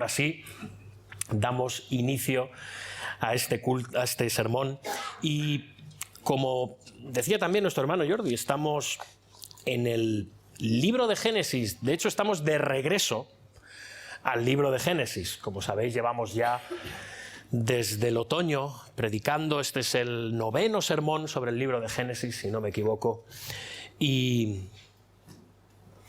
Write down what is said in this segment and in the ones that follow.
ahora sí, damos inicio a este sermón. Y como decía también nuestro hermano Jordi, estamos en el libro de Génesis. De hecho, estamos de regreso al libro de Génesis. Como sabéis, llevamos ya desde el otoño predicando. Este es el 9º sermón sobre el libro de Génesis, si no me equivoco. Y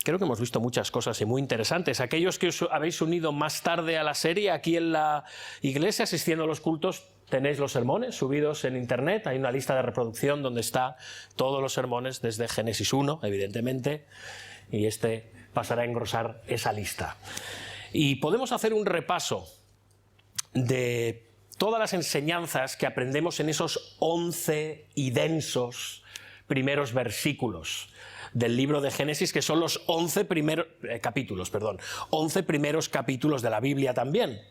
creo que hemos visto muchas cosas y muy interesantes. Aquellos que os habéis unido más tarde a la serie, aquí en la iglesia, asistiendo a los cultos, tenéis los sermones subidos en internet. Hay una lista de reproducción donde está todos los sermones desde Génesis 1, evidentemente, y este pasará a engrosar esa lista. Y podemos hacer un repaso de todas las enseñanzas que aprendemos en esos 11 y densos primeros versículos del libro de Génesis, que son los 11 primeros capítulos de la Biblia también.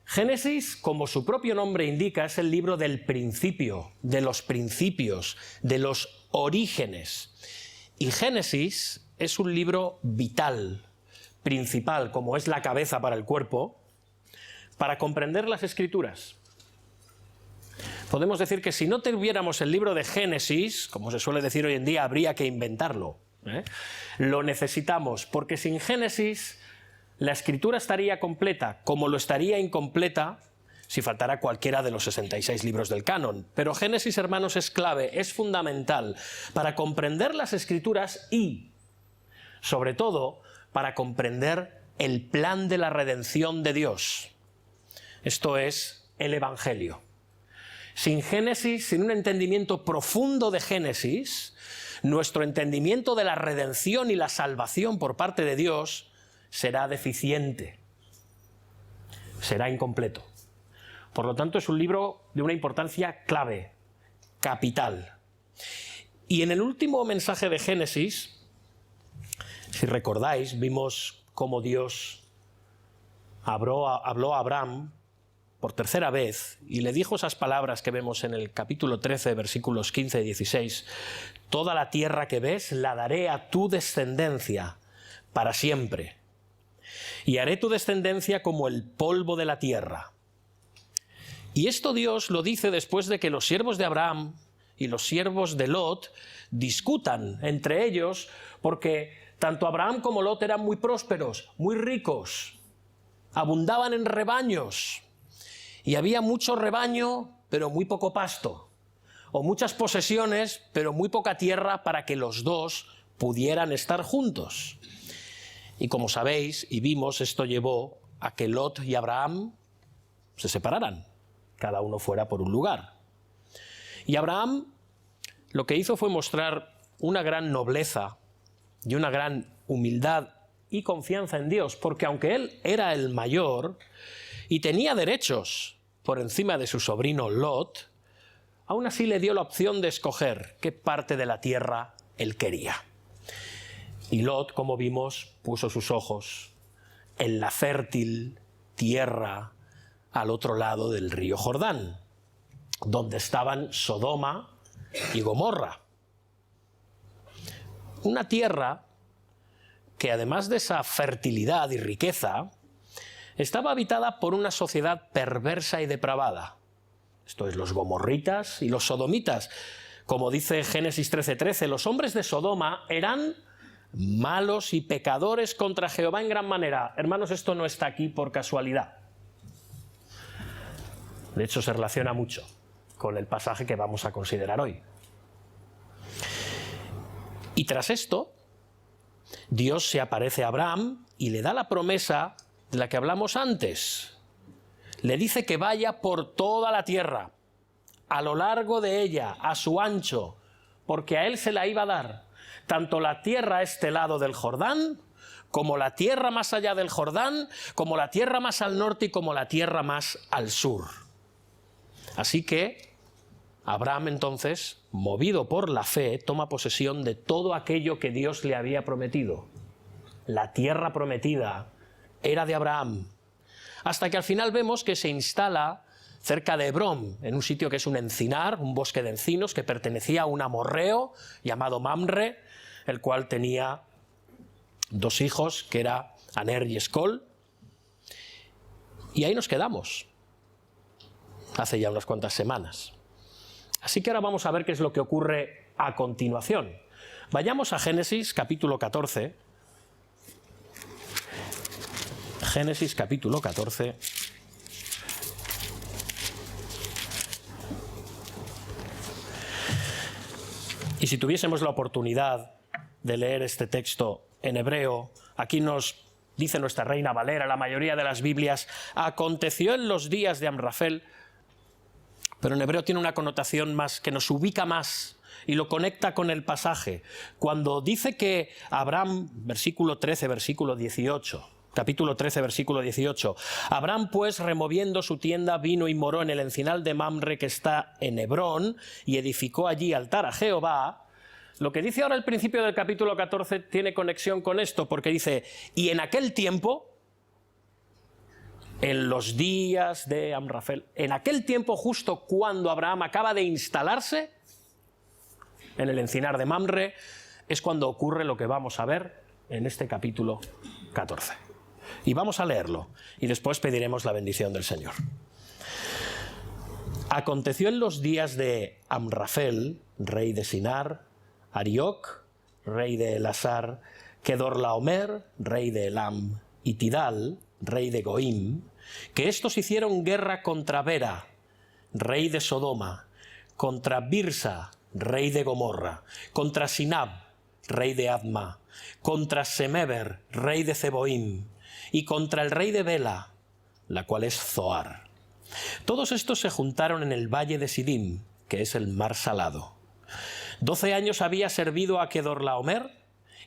Génesis, como su propio nombre indica, es el libro del principio, de los principios, de los orígenes. Y Génesis es un libro vital, principal, como es la cabeza para el cuerpo, para comprender las Escrituras. Podemos decir que si no tuviéramos el libro de Génesis, como se suele decir hoy en día, habría que inventarlo. Lo necesitamos, porque sin Génesis la Escritura estaría completa, como lo estaría incompleta si faltara cualquiera de los 66 libros del canon. Pero Génesis, hermanos, es clave, es fundamental para comprender las Escrituras y, sobre todo, para comprender el plan de la redención de Dios. Esto es el Evangelio. Sin Génesis, sin un entendimiento profundo de Génesis, nuestro entendimiento de la redención y la salvación por parte de Dios será deficiente, será incompleto. Por lo tanto, es un libro de una importancia clave, capital. Y en el último mensaje de Génesis, si recordáis, vimos cómo Dios habló a Abraham por tercera vez, y le dijo esas palabras que vemos en el capítulo 13, versículos 15 y 16. Toda la tierra que ves la daré a tu descendencia para siempre, y haré tu descendencia como el polvo de la tierra. Y esto Dios lo dice después de que los siervos de Abraham y los siervos de Lot discutan entre ellos, porque tanto Abraham como Lot eran muy prósperos, muy ricos, abundaban en rebaños. Y había mucho rebaño, pero muy poco pasto, o muchas posesiones, pero muy poca tierra para que los dos pudieran estar juntos. Y como sabéis y vimos, esto llevó a que Lot y Abraham se separaran, cada uno fuera por un lugar. Y Abraham lo que hizo fue mostrar una gran nobleza y una gran humildad y confianza en Dios, porque aunque él era el mayor y tenía derechos por encima de su sobrino Lot, aún así le dio la opción de escoger qué parte de la tierra él quería. Y Lot, como vimos, puso sus ojos en la fértil tierra al otro lado del río Jordán, donde estaban Sodoma y Gomorra. Una tierra que, además de esa fertilidad y riqueza, estaba habitada por una sociedad perversa y depravada. Esto es, los gomorritas y los sodomitas. Como dice Génesis 13:13, los hombres de Sodoma eran malos y pecadores contra Jehová en gran manera. Hermanos, esto no está aquí por casualidad. De hecho, se relaciona mucho con el pasaje que vamos a considerar hoy. Y tras esto, Dios se aparece a Abraham y le da la promesa de la que hablamos antes. Le dice que vaya por toda la tierra, a lo largo de ella, a su ancho, porque a él se la iba a dar, tanto la tierra a este lado del Jordán, como la tierra más allá del Jordán, como la tierra más al norte y como la tierra más al sur. Así que Abraham entonces, movido por la fe, toma posesión de todo aquello que Dios le había prometido. La tierra prometida era de Abraham, hasta que al final vemos que se instala cerca de Hebrón, en un sitio que es un encinar, un bosque de encinos que pertenecía a un amorreo llamado Mamre, el cual tenía dos hijos, que era Aner y Escol. Y ahí nos quedamos, hace ya unas cuantas semanas. Así que ahora vamos a ver qué es lo que ocurre a continuación. Vayamos a Génesis capítulo 14. Génesis capítulo 14. Y si tuviésemos la oportunidad de leer este texto en hebreo, aquí nos dice nuestra Reina Valera, la mayoría de las Biblias, aconteció en los días de Amrafel, pero en hebreo tiene una connotación más que nos ubica más y lo conecta con el pasaje. Cuando dice que Abraham, versículo 13, versículo 18, capítulo 13, versículo 18, Abraham pues removiendo su tienda vino y moró en el encinar de Mamre que está en Hebrón y edificó allí altar a Jehová. Lo que dice ahora el principio del capítulo 14 tiene conexión con esto, porque dice, y en aquel tiempo, en los días de Amrafel, en aquel tiempo justo cuando Abraham acaba de instalarse en el encinar de Mamre, es cuando ocurre lo que vamos a ver en este capítulo 14. Y vamos a leerlo, y después pediremos la bendición del Señor. Aconteció en los días de Amrafel, rey de Sinar, Arioc, rey de Elasar, Kedorlaomer, rey de Elam, y Tidal, rey de Goim, que estos hicieron guerra contra Bera, rey de Sodoma, contra Birsa, rey de Gomorra, contra Sinab, rey de Adma, contra Semeber, rey de Zeboim, y contra el rey de Bela, la cual es Zoar. Todos estos se juntaron en el valle de Sidim, que es el mar salado. 12 años había servido a Kedorlaomer,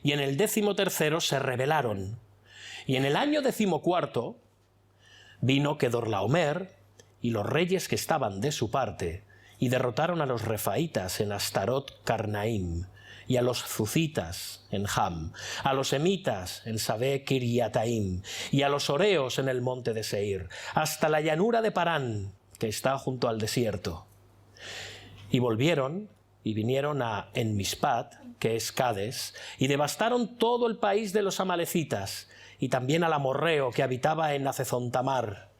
y en el 13º se rebelaron. Y en el año 14 vino Kedorlaomer y los reyes que estaban de su parte, y derrotaron a los refaítas en Astarot Carnaim, y a los zucitas en Ham, a los emitas en Sabé Kiriataim, y a los oreos en el monte de Seir, hasta la llanura de Parán, que está junto al desierto. Y volvieron y vinieron a En-Mispat, que es Cades, y devastaron todo el país de los amalecitas, y también al amorreo que habitaba en Acezontamar.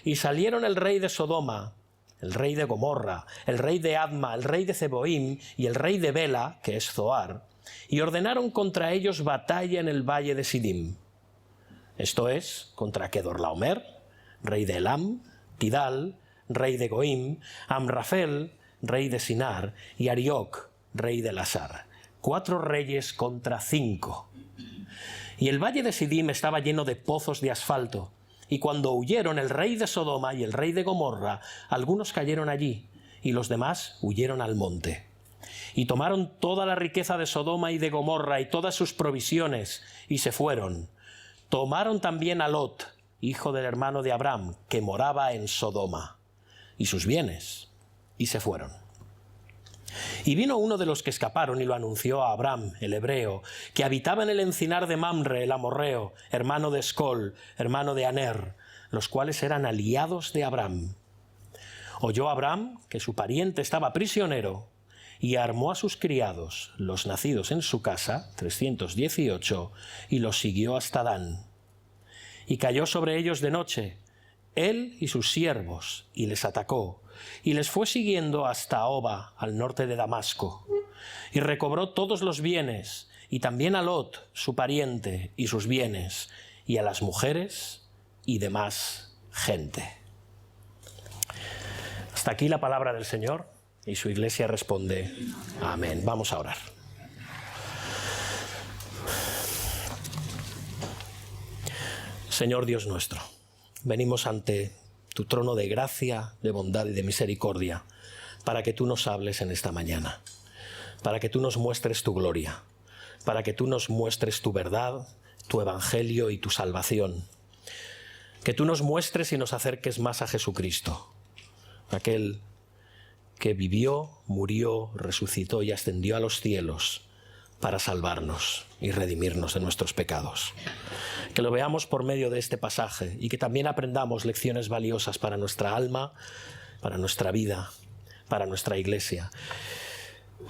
Y salieron el rey de Sodoma, el rey de Gomorra, el rey de Adma, el rey de Zeboim y el rey de Bela, que es Zoar, y ordenaron contra ellos batalla en el valle de Sidim. Esto es, contra Kedorlaomer, rey de Elam, Tidal, rey de Goim, Amrafel, rey de Sinar, y Arioc, rey de Elasar. 4 reyes contra 5. Y el valle de Sidim estaba lleno de pozos de asfalto, y cuando huyeron el rey de Sodoma y el rey de Gomorra, algunos cayeron allí, y los demás huyeron al monte. Y tomaron toda la riqueza de Sodoma y de Gomorra y todas sus provisiones, y se fueron. Tomaron también a Lot, hijo del hermano de Abraham, que moraba en Sodoma, y sus bienes, y se fueron. Y vino uno de los que escaparon y lo anunció a Abraham, el hebreo, que habitaba en el encinar de Mamre, el amorreo, hermano de Escol, hermano de Aner, los cuales eran aliados de Abraham. Oyó Abraham que su pariente estaba prisionero y armó a sus criados, los nacidos en su casa, 318, y los siguió hasta Dan. Y cayó sobre ellos de noche, él y sus siervos, y les atacó, y les fue siguiendo hasta Oba, al norte de Damasco, y recobró todos los bienes, y también a Lot, su pariente, y sus bienes, y a las mujeres y demás gente. Hasta aquí la palabra del Señor, y su iglesia responde, amén. Vamos a orar. Señor Dios nuestro, venimos ante tu trono de gracia, de bondad y de misericordia, para que tú nos hables en esta mañana, para que tú nos muestres tu gloria, para que tú nos muestres tu verdad, tu evangelio y tu salvación, que tú nos muestres y nos acerques más a Jesucristo, aquel que vivió, murió, resucitó y ascendió a los cielos para salvarnos y redimirnos de nuestros pecados. Que lo veamos por medio de este pasaje y que también aprendamos lecciones valiosas para nuestra alma, para nuestra vida, para nuestra iglesia.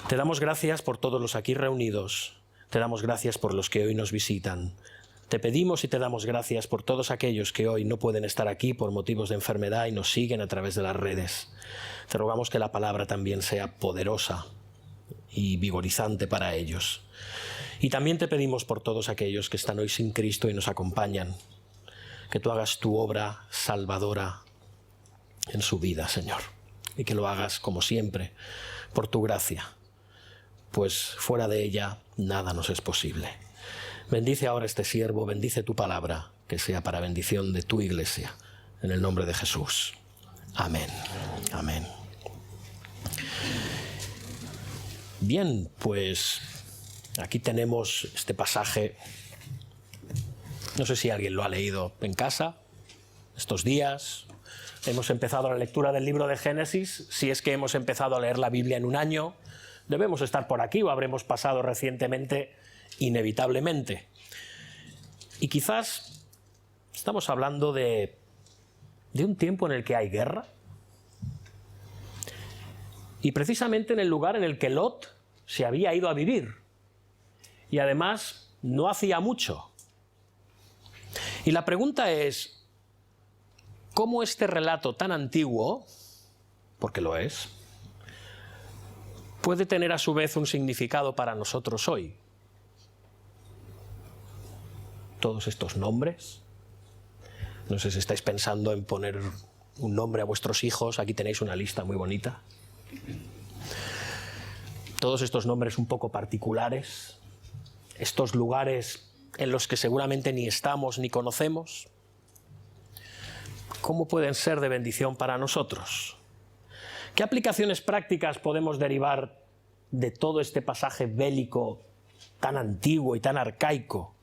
Te damos gracias por todos los aquí reunidos, te damos gracias por los que hoy nos visitan, Te pedimos y te damos gracias por todos aquellos que hoy no pueden estar aquí por motivos de enfermedad y nos siguen a través de las redes. Te rogamos que la palabra también sea poderosa y vigorizante para ellos. Y también te pedimos por todos aquellos que están hoy sin Cristo y nos acompañan, que tú hagas tu obra salvadora en su vida, Señor, y que lo hagas, como siempre, por tu gracia, pues fuera de ella nada nos es posible. Bendice ahora este siervo, bendice tu palabra, que sea para bendición de tu iglesia, en el nombre de Jesús. Amén. Amén. Bien, pues aquí tenemos este pasaje. No sé si alguien lo ha leído en casa estos días. Hemos empezado la lectura del libro de Génesis. Si es que hemos empezado a leer la Biblia en un año, debemos estar por aquí o habremos pasado recientemente, inevitablemente. Y quizás estamos hablando de un tiempo en el que hay guerra. Y precisamente en el lugar en el que Lot se había ido a vivir. Y además no hacía mucho. Y la pregunta es, ¿cómo este relato tan antiguo, porque lo es, puede tener a su vez un significado para nosotros hoy? Todos estos nombres. No sé si estáis pensando en poner un nombre a vuestros hijos. Aquí tenéis una lista muy bonita. Todos estos nombres un poco particulares. Estos lugares en los que seguramente ni estamos ni conocemos. ¿Cómo pueden ser de bendición para nosotros? ¿Qué aplicaciones prácticas podemos derivar de todo este pasaje bélico tan antiguo y tan arcaico?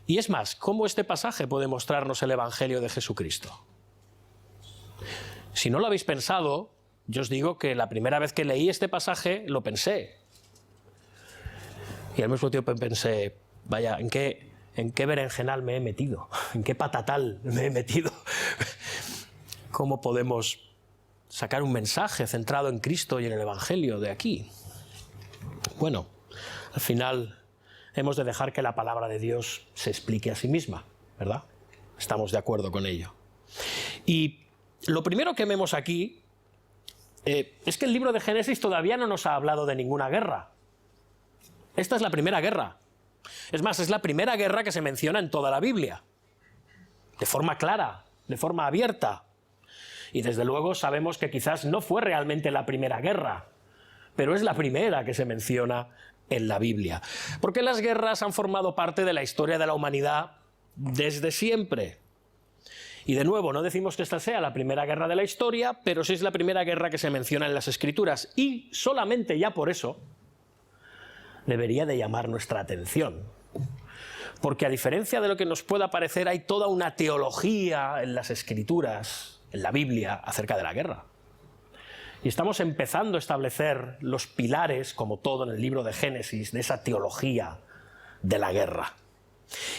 Y es más, ¿cómo este pasaje puede mostrarnos el Evangelio de Jesucristo? Si no lo habéis pensado, yo os digo que la primera vez que leí este pasaje lo pensé. Y al mismo tiempo pensé, vaya, ¿en qué berenjenal me he metido? ¿En qué patatal me he metido? ¿Cómo podemos sacar un mensaje centrado en Cristo y en el Evangelio de aquí? Bueno, al final hemos de dejar que la palabra de Dios se explique a sí misma, ¿verdad? Estamos de acuerdo con ello. Y lo primero que vemos aquí es que el libro de Génesis todavía no nos ha hablado de ninguna guerra. Esta es la primera guerra. Es más, es la primera guerra que se menciona en toda la Biblia. De forma clara, de forma abierta. Y desde luego sabemos que quizás no fue realmente la primera guerra, pero es la primera que se menciona en la Biblia. Porque las guerras han formado parte de la historia de la humanidad desde siempre. Y de nuevo, no decimos que esta sea la primera guerra de la historia, pero sí es la primera guerra que se menciona en las Escrituras. Y solamente ya por eso debería de llamar nuestra atención. Porque a diferencia de lo que nos pueda parecer, hay toda una teología en las Escrituras, en la Biblia, acerca de la guerra. Y estamos empezando a establecer los pilares, como todo en el libro de Génesis, de esa teología de la guerra.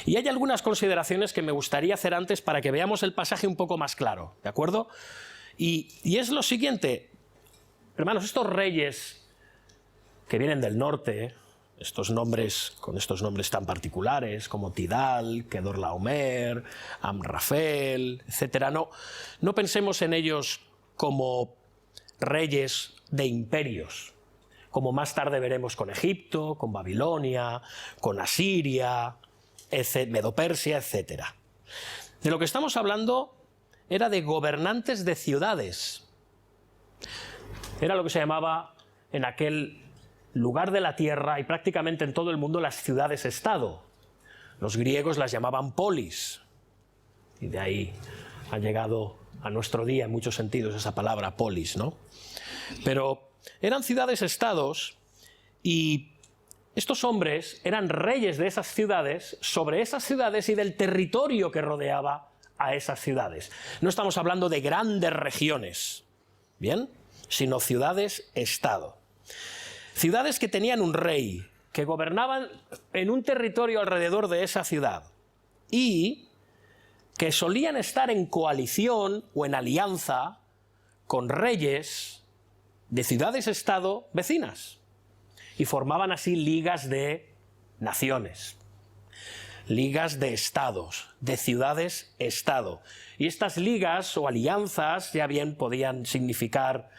Y hay algunas consideraciones que me gustaría hacer antes para que veamos el pasaje un poco más claro, ¿de acuerdo? Y es lo siguiente, hermanos, estos reyes que vienen del norte, estos nombres, con estos nombres tan particulares como Tidal, Kedorlaomer, Amrafel, etc., no pensemos en ellos como reyes de imperios, como más tarde veremos con Egipto, con Babilonia, con Asiria, Medopersia, etc. De lo que estamos hablando era de gobernantes de ciudades. Era lo que se llamaba en aquel lugar de la tierra y prácticamente en todo el mundo las ciudades-estado. Los griegos las llamaban polis, y de ahí ha llegado a nuestro día en muchos sentidos esa palabra polis, ¿no? Pero eran ciudades-estados y estos hombres eran reyes de esas ciudades, sobre esas ciudades y del territorio que rodeaba a esas ciudades. No estamos hablando de grandes regiones, ¿bien?, sino ciudades-estado. Ciudades que tenían un rey, que gobernaban en un territorio alrededor de esa ciudad y que solían estar en coalición o en alianza con reyes de ciudades-estado vecinas y formaban así ligas de naciones. ligas de estados, de ciudades-estado. Y estas ligas o alianzas ya bien podían significar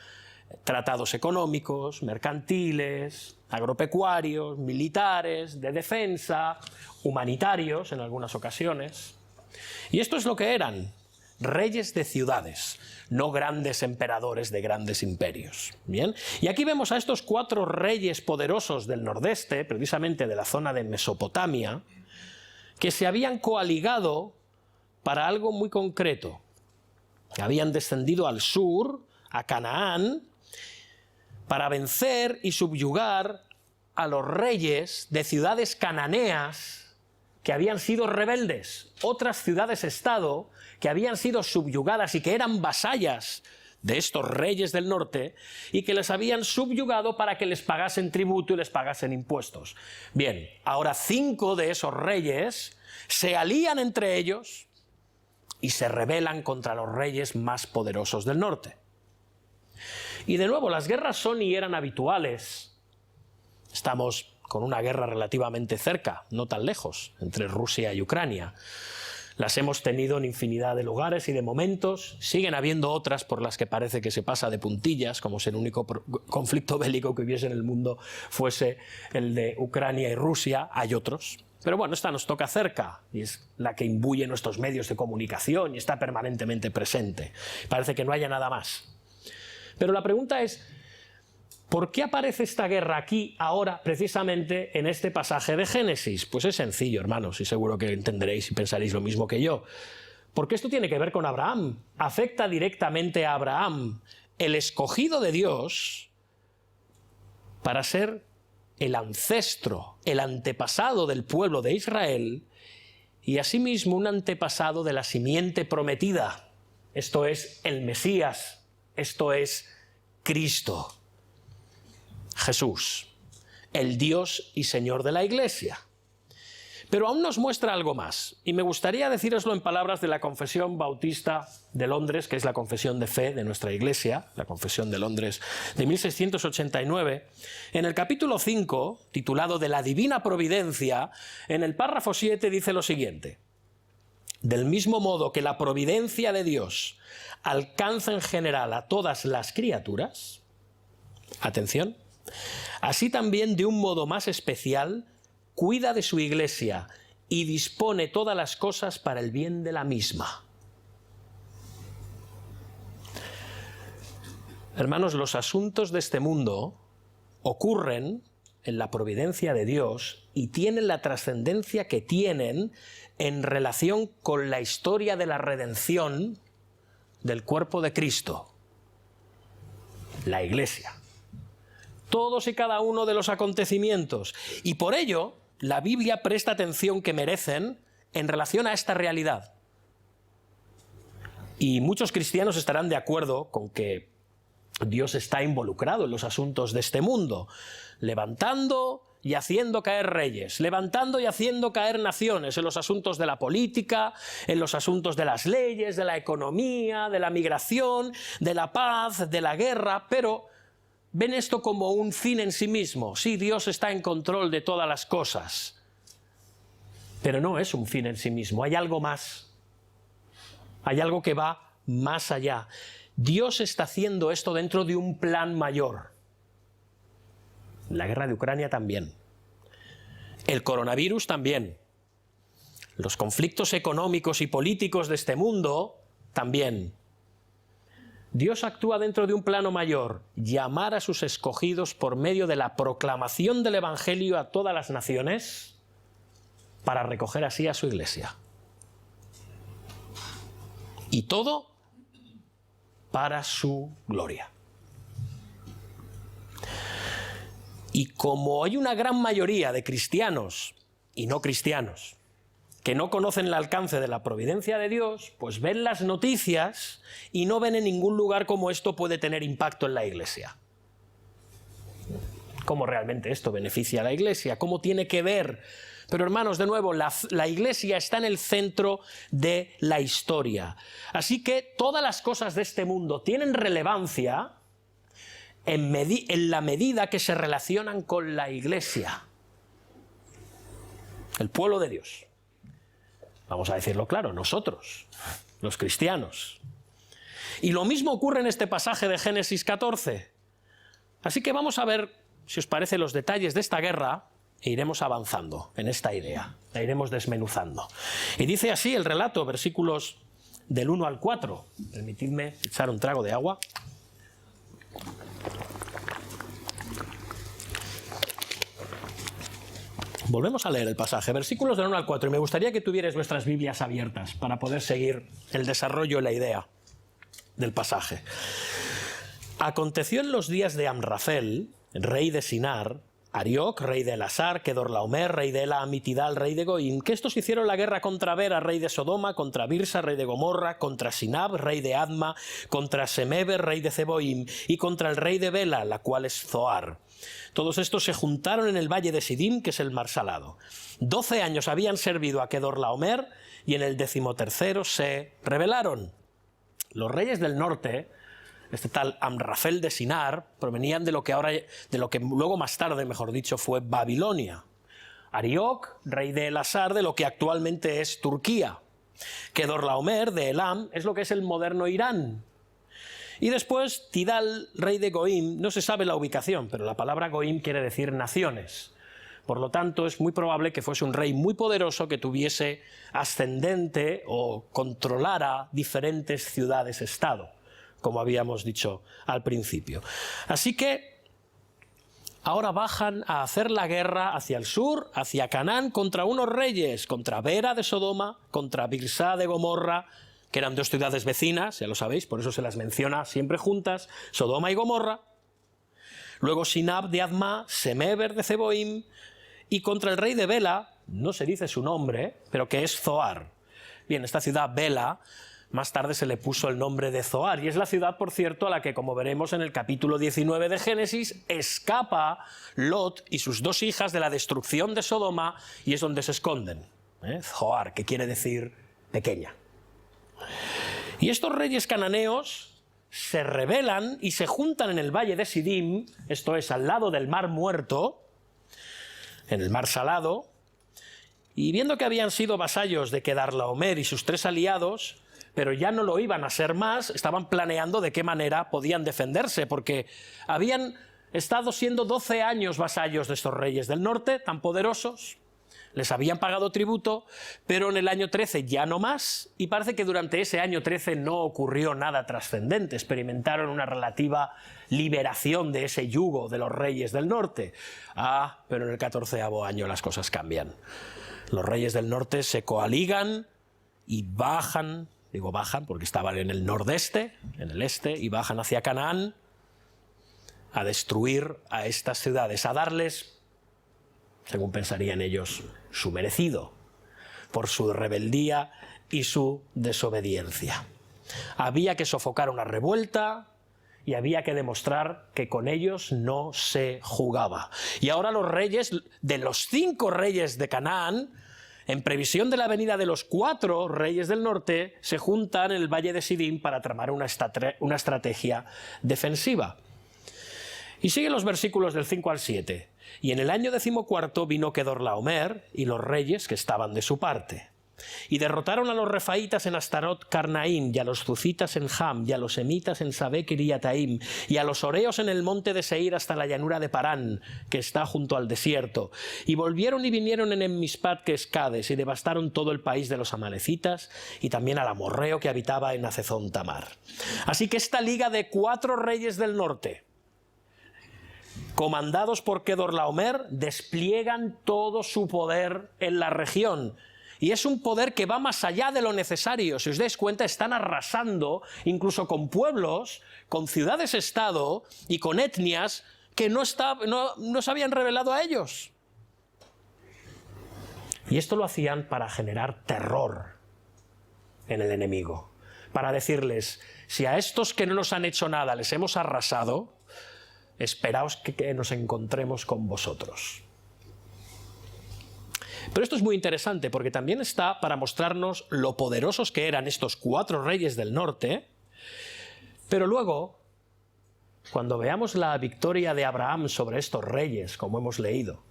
tratados económicos, mercantiles, agropecuarios, militares, de defensa, humanitarios en algunas ocasiones. Y esto es lo que eran, reyes de ciudades, no grandes emperadores de grandes imperios. ¿Bien? Y aquí vemos a estos 4 reyes poderosos del nordeste, precisamente de la zona de Mesopotamia, que se habían coaligado para algo muy concreto. Habían descendido al sur, a Canaán, para vencer y subyugar a los reyes de ciudades cananeas que habían sido rebeldes, otras ciudades-estado que habían sido subyugadas y que eran vasallas de estos reyes del norte y que les habían subyugado para que les pagasen tributo y les pagasen impuestos. Bien, ahora 5 de esos reyes se alían entre ellos y se rebelan contra los reyes más poderosos del norte. Y de nuevo, las guerras son y eran habituales. Estamos con una guerra relativamente cerca, no tan lejos, entre Rusia y Ucrania. Las hemos tenido en infinidad de lugares y de momentos. Siguen habiendo otras por las que parece que se pasa de puntillas, como si el único conflicto bélico que hubiese en el mundo fuese el de Ucrania y Rusia. Hay otros. Pero bueno, esta nos toca cerca y es la que imbuye nuestros medios de comunicación y está permanentemente presente. Parece que no haya nada más. Pero la pregunta es, ¿por qué aparece esta guerra aquí, ahora, precisamente en este pasaje de Génesis? Pues es sencillo, hermanos, y seguro que entenderéis y pensaréis lo mismo que yo. Porque esto tiene que ver con Abraham, afecta directamente a Abraham, el escogido de Dios, para ser el ancestro, el antepasado del pueblo de Israel, y asimismo un antepasado de la simiente prometida. Esto es el Mesías, esto es Cristo. Jesús, el Dios y Señor de la Iglesia. Pero aún nos muestra algo más, y me gustaría decíroslo en palabras de la Confesión Bautista de Londres, que es la confesión de fe de nuestra Iglesia, la Confesión de Londres de 1689. En el capítulo 5, titulado de la Divina Providencia, en el párrafo 7 dice lo siguiente: del mismo modo que la providencia de Dios alcanza en general a todas las criaturas, atención, así también de un modo más especial cuida de su Iglesia y dispone todas las cosas para el bien de la misma. Hermanos, los asuntos de este mundo ocurren en la providencia de Dios y tienen la trascendencia que tienen en relación con la historia de la redención del cuerpo de Cristo, la Iglesia. Todos y cada uno de los acontecimientos. Y por ello, la Biblia presta atención que merecen en relación a esta realidad. Y muchos cristianos estarán de acuerdo con que Dios está involucrado en los asuntos de este mundo, levantando y haciendo caer reyes, levantando y haciendo caer naciones en los asuntos de la política, en los asuntos de las leyes, de la economía, de la migración, de la paz, de la guerra, pero ven esto como un fin en sí mismo. Sí, Dios está en control de todas las cosas, pero no es un fin en sí mismo, hay algo más, hay algo que va más allá. Dios está haciendo esto dentro de un plan mayor. La guerra de Ucrania también. El coronavirus también. Los conflictos económicos y políticos de este mundo también. Dios actúa dentro de un plano mayor, llamar a sus escogidos por medio de la proclamación del Evangelio a todas las naciones para recoger así a su Iglesia. Y todo para su gloria. Y como hay una gran mayoría de cristianos y no cristianos que no conocen el alcance de la providencia de Dios, pues ven las noticias y no ven en ningún lugar cómo esto puede tener impacto en la Iglesia. ¿Cómo realmente esto beneficia a la Iglesia? ¿Cómo tiene que ver? Pero hermanos, de nuevo, la Iglesia está en el centro de la historia. Así que todas las cosas de este mundo tienen relevancia en la medida que se relacionan con la Iglesia, el pueblo de Dios. Vamos a decirlo claro, nosotros, los cristianos. Y lo mismo ocurre en este pasaje de Génesis 14. Así que vamos a ver, si os parece, los detalles de esta guerra e iremos avanzando en esta idea, la iremos desmenuzando. Y dice así el relato, versículos del 1 al 4. Permitidme echar un trago de agua. Volvemos a leer el pasaje, versículos del 1 al 4, y me gustaría que tuvierais vuestras Biblias abiertas para poder seguir el desarrollo y la idea del pasaje. Aconteció en los días de Amrafel, rey de Sinar, Arioc, rey de Elasar, Kedorlaomer, rey de Ela, Amitidal, rey de Goim, que estos hicieron la guerra contra Bera, rey de Sodoma, contra Birsa, rey de Gomorra, contra Sinab, rey de Adma, contra Semeber, rey de Zeboim, y contra el rey de Bela, la cual es Zoar. Todos estos se juntaron en el valle de Sidim, que es el mar salado. 12 años habían servido a Kedorlaomer, y en el 13º se rebelaron. Los reyes del norte, este tal Amrafel de Sinar, provenían de lo que luego más tarde, mejor dicho, fue Babilonia. Arioc, rey de Elasar, de lo que actualmente es Turquía. Kedorlaomer de Elam es lo que es el moderno Irán. Y después Tidal, rey de Goim, no se sabe la ubicación, pero la palabra Goim quiere decir naciones. Por lo tanto, es muy probable que fuese un rey muy poderoso que tuviese ascendente o controlara diferentes ciudades-estado, como habíamos dicho al principio. Así que ahora bajan a hacer la guerra hacia el sur, hacia Canaán, contra unos reyes, contra Bera de Sodoma, contra Birsa de Gomorra, que eran dos ciudades vecinas, ya lo sabéis, por eso se las menciona siempre juntas, Sodoma y Gomorra. Luego Sinab de Adma, Semeber de Zeboim, y contra el rey de Bela, no se dice su nombre, pero que es Zoar. Bien, esta ciudad Bela, más tarde se le puso el nombre de Zoar, y es la ciudad, por cierto, a la que, como veremos en el capítulo 19 de Génesis, escapa Lot y sus dos hijas de la destrucción de Sodoma, y es donde se esconden. Zoar, que quiere decir pequeña. Y estos reyes cananeos se rebelan y se juntan en el valle de Sidim, esto es, al lado del mar muerto, en el mar salado, y viendo que habían sido vasallos de Kedorlaomer y sus 3 aliados, pero ya no lo iban a ser más, estaban planeando de qué manera podían defenderse, porque habían estado siendo 12 años vasallos de estos reyes del norte, tan poderosos, les habían pagado tributo, pero en el año 13 ya no más, y parece que durante ese año 13 no ocurrió nada trascendente, experimentaron una relativa liberación de ese yugo de los reyes del norte. Pero en el 14º año las cosas cambian. Los reyes del norte se coaligan y bajan, digo bajan porque estaban en el nordeste, en el este, y bajan hacia Canaán a destruir a estas ciudades, a darles, según pensarían ellos, su merecido, por su rebeldía y su desobediencia. Había que sofocar una revuelta y había que demostrar que con ellos no se jugaba. Y ahora los reyes, de los 5 reyes de Canaán, en previsión de la venida de los 4 reyes del norte, se juntan en el valle de Sidim para tramar una estrategia defensiva. Y siguen los versículos del 5 al 7. Y en el año 14 vino Kedorlaomer y los reyes que estaban de su parte. Y derrotaron a los refaítas en Astarot Carnaim, y a los zufitas en Ham, y a los semitas en Sabé Kiriataim, y a los oreos en el monte de Seir hasta la llanura de Parán, que está junto al desierto. Y volvieron y vinieron en Mispat, que es Cades, y devastaron todo el país de los amalecitas, y también al amorreo que habitaba en Hacezón Tamar. Así que esta liga de 4 reyes del norte, comandados por Kedorlaomer, despliegan todo su poder en la región. Y es un poder que va más allá de lo necesario. Si os dais cuenta, están arrasando incluso con pueblos, con ciudades-estado y con etnias que no se habían revelado a ellos. Y esto lo hacían para generar terror en el enemigo. Para decirles, si a estos que no nos han hecho nada les hemos arrasado, esperaos que nos encontremos con vosotros. Pero esto es muy interesante porque también está para mostrarnos lo poderosos que eran estos 4 reyes del norte, pero luego, cuando veamos la victoria de Abraham sobre estos reyes, como hemos leído,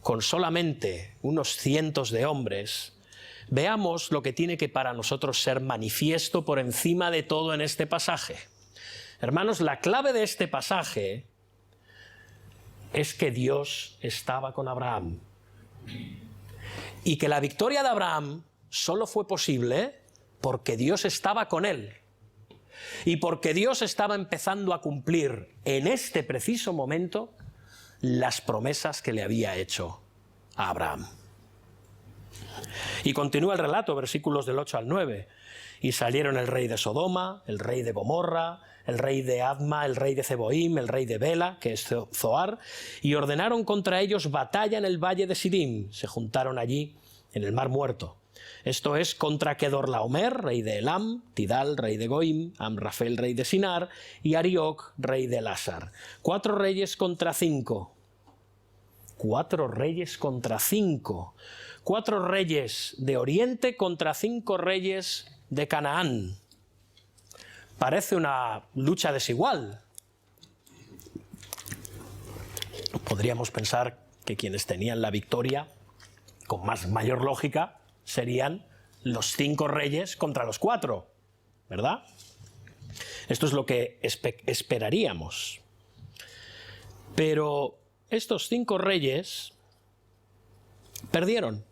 con solamente unos cientos de hombres, veamos lo que tiene que para nosotros ser manifiesto por encima de todo en este pasaje. Hermanos, la clave de este pasaje es que Dios estaba con Abraham. Y que la victoria de Abraham solo fue posible porque Dios estaba con él. Y porque Dios estaba empezando a cumplir en este preciso momento las promesas que le había hecho a Abraham. Y continúa el relato, versículos del 8 al 9. Y salieron el rey de Sodoma, el rey de Gomorra, el rey de Adma, el rey de Zeboim, el rey de Bela, que es Zoar, y ordenaron contra ellos batalla en el valle de Sidim. Se juntaron allí en el mar muerto. Esto es contra Kedorlaomer, rey de Elam, Tidal, rey de Goim, Amrafel, rey de Sinar, y Arioc, rey de Elasar. 4 reyes contra 5. 4 reyes contra 5. 4 reyes de Oriente contra 5 reyes de Canaán. Parece una lucha desigual. Podríamos pensar que quienes tenían la victoria, con mayor lógica, serían los 5 reyes contra los 4, ¿verdad? Esto es lo que esperaríamos. Pero estos 5 reyes perdieron.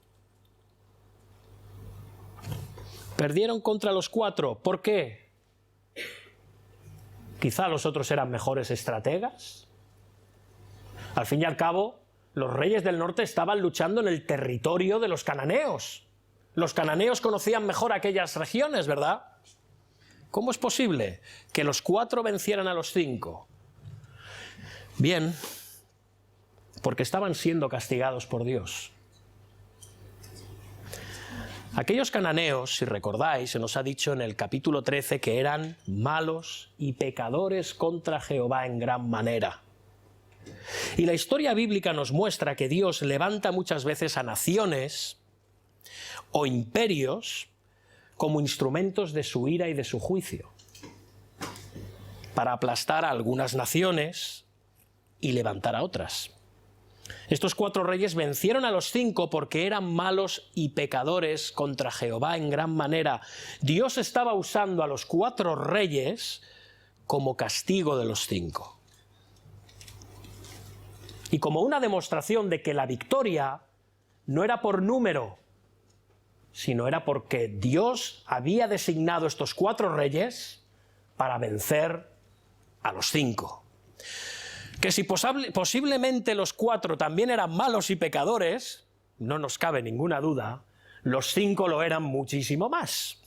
Perdieron contra los 4. ¿Por qué? Quizá los otros eran mejores estrategas. Al fin y al cabo, los reyes del norte estaban luchando en el territorio de los cananeos. Los cananeos conocían mejor aquellas regiones, ¿verdad? ¿Cómo es posible que los 4 vencieran a los 5? Bien, porque estaban siendo castigados por Dios. Aquellos cananeos, si recordáis, se nos ha dicho en el capítulo 13 que eran malos y pecadores contra Jehová en gran manera. Y la historia bíblica nos muestra que Dios levanta muchas veces a naciones o imperios como instrumentos de su ira y de su juicio, para aplastar a algunas naciones y levantar a otras. Estos 4 reyes vencieron a los 5 porque eran malos y pecadores contra Jehová en gran manera. Dios estaba usando a los 4 reyes como castigo de los 5. Y como una demostración de que la victoria no era por número, sino era porque Dios había designado estos 4 reyes para vencer a los 5. Que si posiblemente los 4 también eran malos y pecadores, no nos cabe ninguna duda, los 5 lo eran muchísimo más.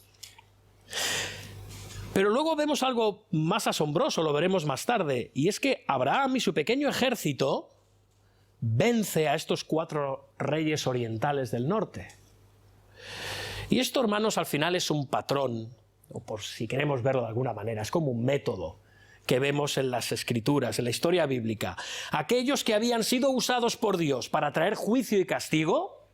Pero luego vemos algo más asombroso, lo veremos más tarde, y es que Abraham y su pequeño ejército vence a estos 4 reyes orientales del norte. Y esto, hermanos, al final es un patrón, o por si queremos verlo de alguna manera, es como un método que vemos en las Escrituras, en la historia bíblica. Aquellos que habían sido usados por Dios para traer juicio y castigo,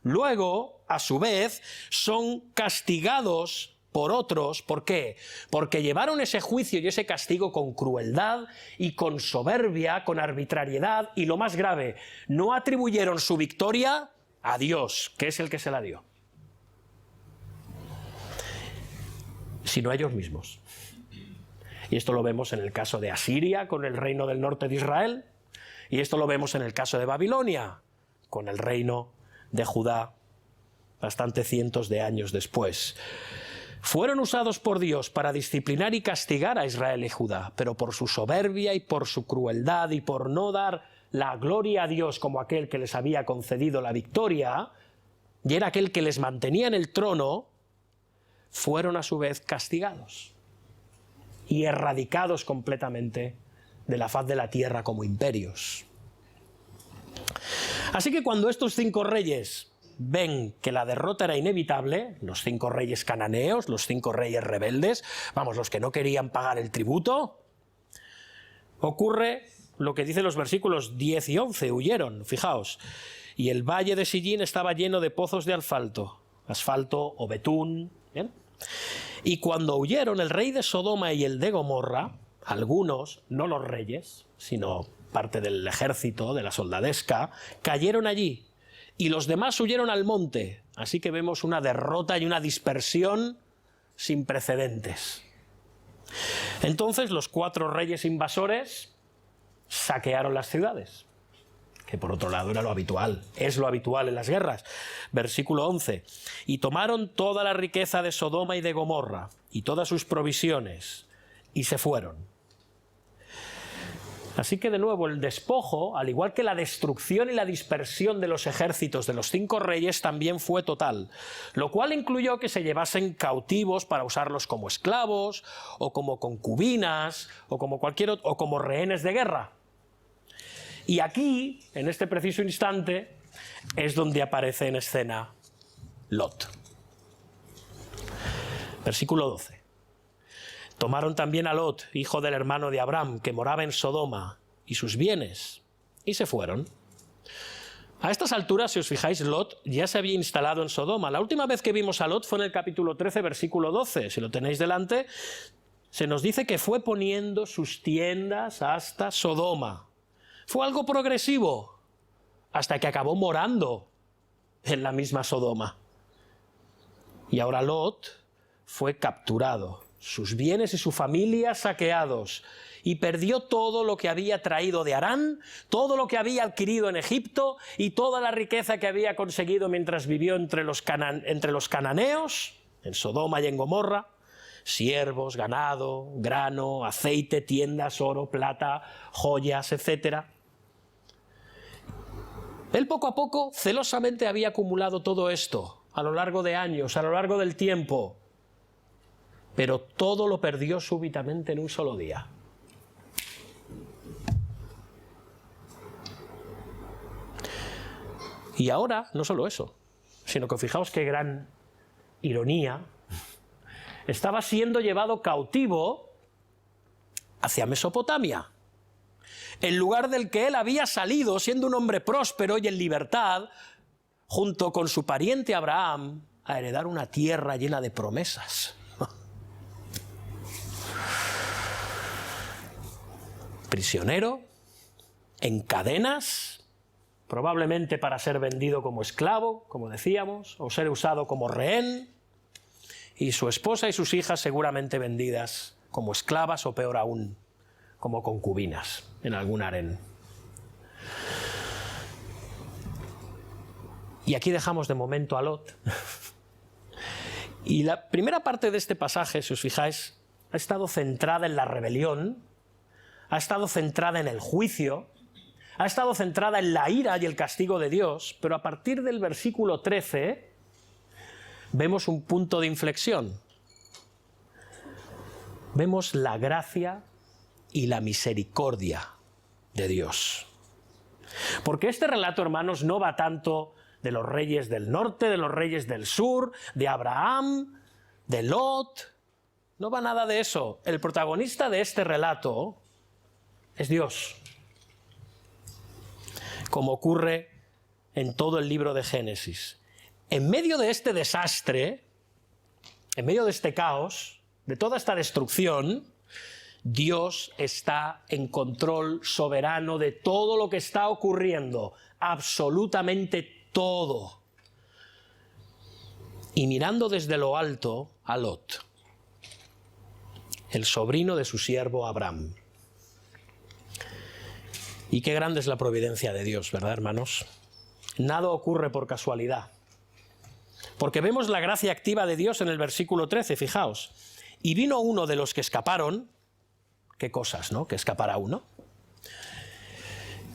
luego, a su vez, son castigados por otros. ¿Por qué? Porque llevaron ese juicio y ese castigo con crueldad y con soberbia, con arbitrariedad, y lo más grave, no atribuyeron su victoria a Dios, que es el que se la dio, sino a ellos mismos. Y esto lo vemos en el caso de Asiria, con el reino del norte de Israel, y esto lo vemos en el caso de Babilonia, con el reino de Judá, bastante cientos de años después. Fueron usados por Dios para disciplinar y castigar a Israel y Judá, pero por su soberbia y por su crueldad y por no dar la gloria a Dios como aquel que les había concedido la victoria, y era aquel que les mantenía en el trono, fueron a su vez castigados y erradicados completamente de la faz de la tierra como imperios. Así que cuando estos 5 reyes ven que la derrota era inevitable, los 5 reyes cananeos, los 5 reyes rebeldes, vamos, los que no querían pagar el tributo, ocurre lo que dicen los versículos 10 y 11, huyeron, fijaos, y el valle de Sillín estaba lleno de pozos de asfalto o betún, ¿bien? Y cuando huyeron el rey de Sodoma y el de Gomorra, algunos, no los reyes, sino parte del ejército, de la soldadesca, cayeron allí, y los demás huyeron al monte, Así que vemos una derrota y una dispersión sin precedentes. Entonces los 4 reyes invasores saquearon las ciudades, que por otro lado era lo habitual, es lo habitual en las guerras. Versículo 11. Y tomaron toda la riqueza de Sodoma y de Gomorra, y todas sus provisiones, y se fueron. Así que de nuevo el despojo, al igual que la destrucción y la dispersión de los ejércitos de los 5 reyes, también fue total, lo cual incluyó que se llevasen cautivos para usarlos como esclavos, o como concubinas, o como rehenes de guerra. Y aquí, en este preciso instante, es donde aparece en escena Lot. Versículo 12. Tomaron también a Lot, hijo del hermano de Abraham, que moraba en Sodoma, y sus bienes, y se fueron. A estas alturas, si os fijáis, Lot ya se había instalado en Sodoma. La última vez que vimos a Lot fue en el capítulo 13, versículo 12. Si lo tenéis delante, se nos dice que fue poniendo sus tiendas hasta Sodoma. Fue algo progresivo, hasta que acabó morando en la misma Sodoma. Y ahora Lot fue capturado, sus bienes y su familia saqueados, y perdió todo lo que había traído de Harán, todo lo que había adquirido en Egipto y toda la riqueza que había conseguido mientras vivió entre los cananeos, en Sodoma y en Gomorra, siervos, ganado, grano, aceite, tiendas, oro, plata, joyas, etc. Él poco a poco celosamente había acumulado todo esto a lo largo de años, a lo largo del tiempo, pero todo lo perdió súbitamente en un solo día. Y ahora, no solo eso, sino que fijaos qué gran ironía, estaba siendo llevado cautivo hacia Mesopotamia, el lugar del que él había salido siendo un hombre próspero y en libertad, junto con su pariente Abraham, a heredar una tierra llena de promesas. Prisionero, en cadenas, probablemente para ser vendido como esclavo, como decíamos, o ser usado como rehén, y su esposa y sus hijas seguramente vendidas como esclavas o peor aún, como concubinas en algún harén. Y aquí dejamos de momento a Lot. Y la primera parte de este pasaje, si os fijáis, ha estado centrada en la rebelión, ha estado centrada en el juicio, ha estado centrada en la ira y el castigo de Dios, pero a partir del versículo 13 vemos un punto de inflexión. Vemos la gracia y la misericordia de Dios. Porque este relato, hermanos, no va tanto de los reyes del norte, de los reyes del sur, de Abraham, de Lot. No va nada de eso. El protagonista de este relato es Dios, como ocurre en todo el libro de Génesis. En medio de este desastre, en medio de este caos, de toda esta destrucción, Dios está en control soberano de todo lo que está ocurriendo, absolutamente todo. Y mirando desde lo alto a Lot, el sobrino de su siervo Abraham. Y qué grande es la providencia de Dios, ¿verdad, hermanos? Nada ocurre por casualidad. Porque vemos la gracia activa de Dios en el versículo 13, fijaos. Y vino uno de los que escaparon, qué cosas, ¿no?, que escapara uno,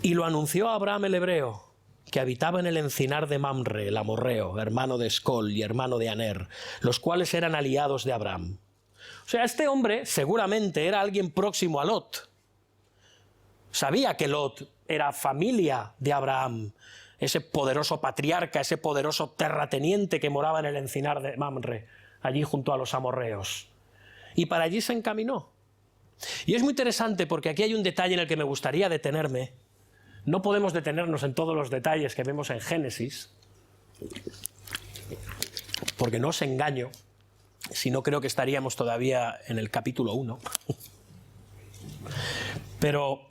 y lo anunció a Abraham el hebreo, que habitaba en el encinar de Mamre, el amorreo, hermano de Escol y hermano de Aner, los cuales eran aliados de Abraham. O sea, este hombre seguramente era alguien próximo a Lot. Sabía que Lot era familia de Abraham, ese poderoso patriarca, ese poderoso terrateniente que moraba en el encinar de Mamre, allí junto a los amorreos. Y para allí se encaminó. Y es muy interesante porque aquí hay un detalle en el que me gustaría detenerme. No podemos detenernos en todos los detalles que vemos en Génesis, porque no os engaño, si no creo que estaríamos todavía en el capítulo 1. Pero,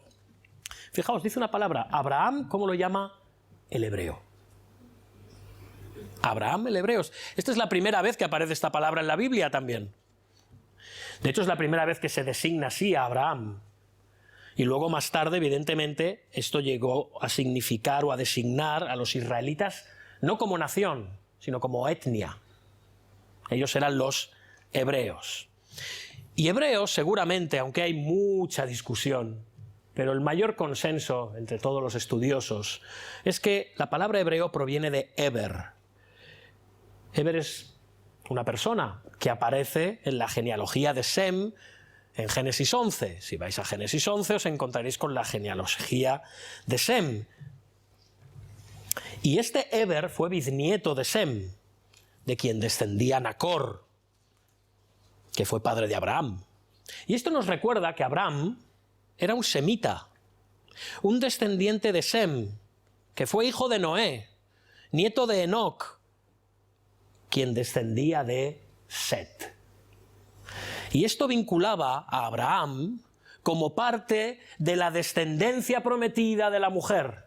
fijaos, dice una palabra, Abraham, ¿cómo lo llama el hebreo? Abraham el hebreo. Esta es la primera vez que aparece esta palabra en la Biblia también. De hecho, es la primera vez que se designa así a Abraham. Y luego más tarde, evidentemente, esto llegó a significar o a designar a los israelitas no como nación, sino como etnia. Ellos eran los hebreos. Y hebreos, seguramente, aunque hay mucha discusión, pero el mayor consenso entre todos los estudiosos es que la palabra hebreo proviene de Eber. Eber es una persona que aparece en la genealogía de Sem en Génesis 11. Si vais a Génesis 11 os encontraréis con la genealogía de Sem. Y este Eber fue bisnieto de Sem, de quien descendía Nacor, que fue padre de Abraham. Y esto nos recuerda que Abraham era un semita, un descendiente de Sem, que fue hijo de Noé, nieto de Enoc, quien descendía de Set. Y esto vinculaba a Abraham como parte de la descendencia prometida de la mujer,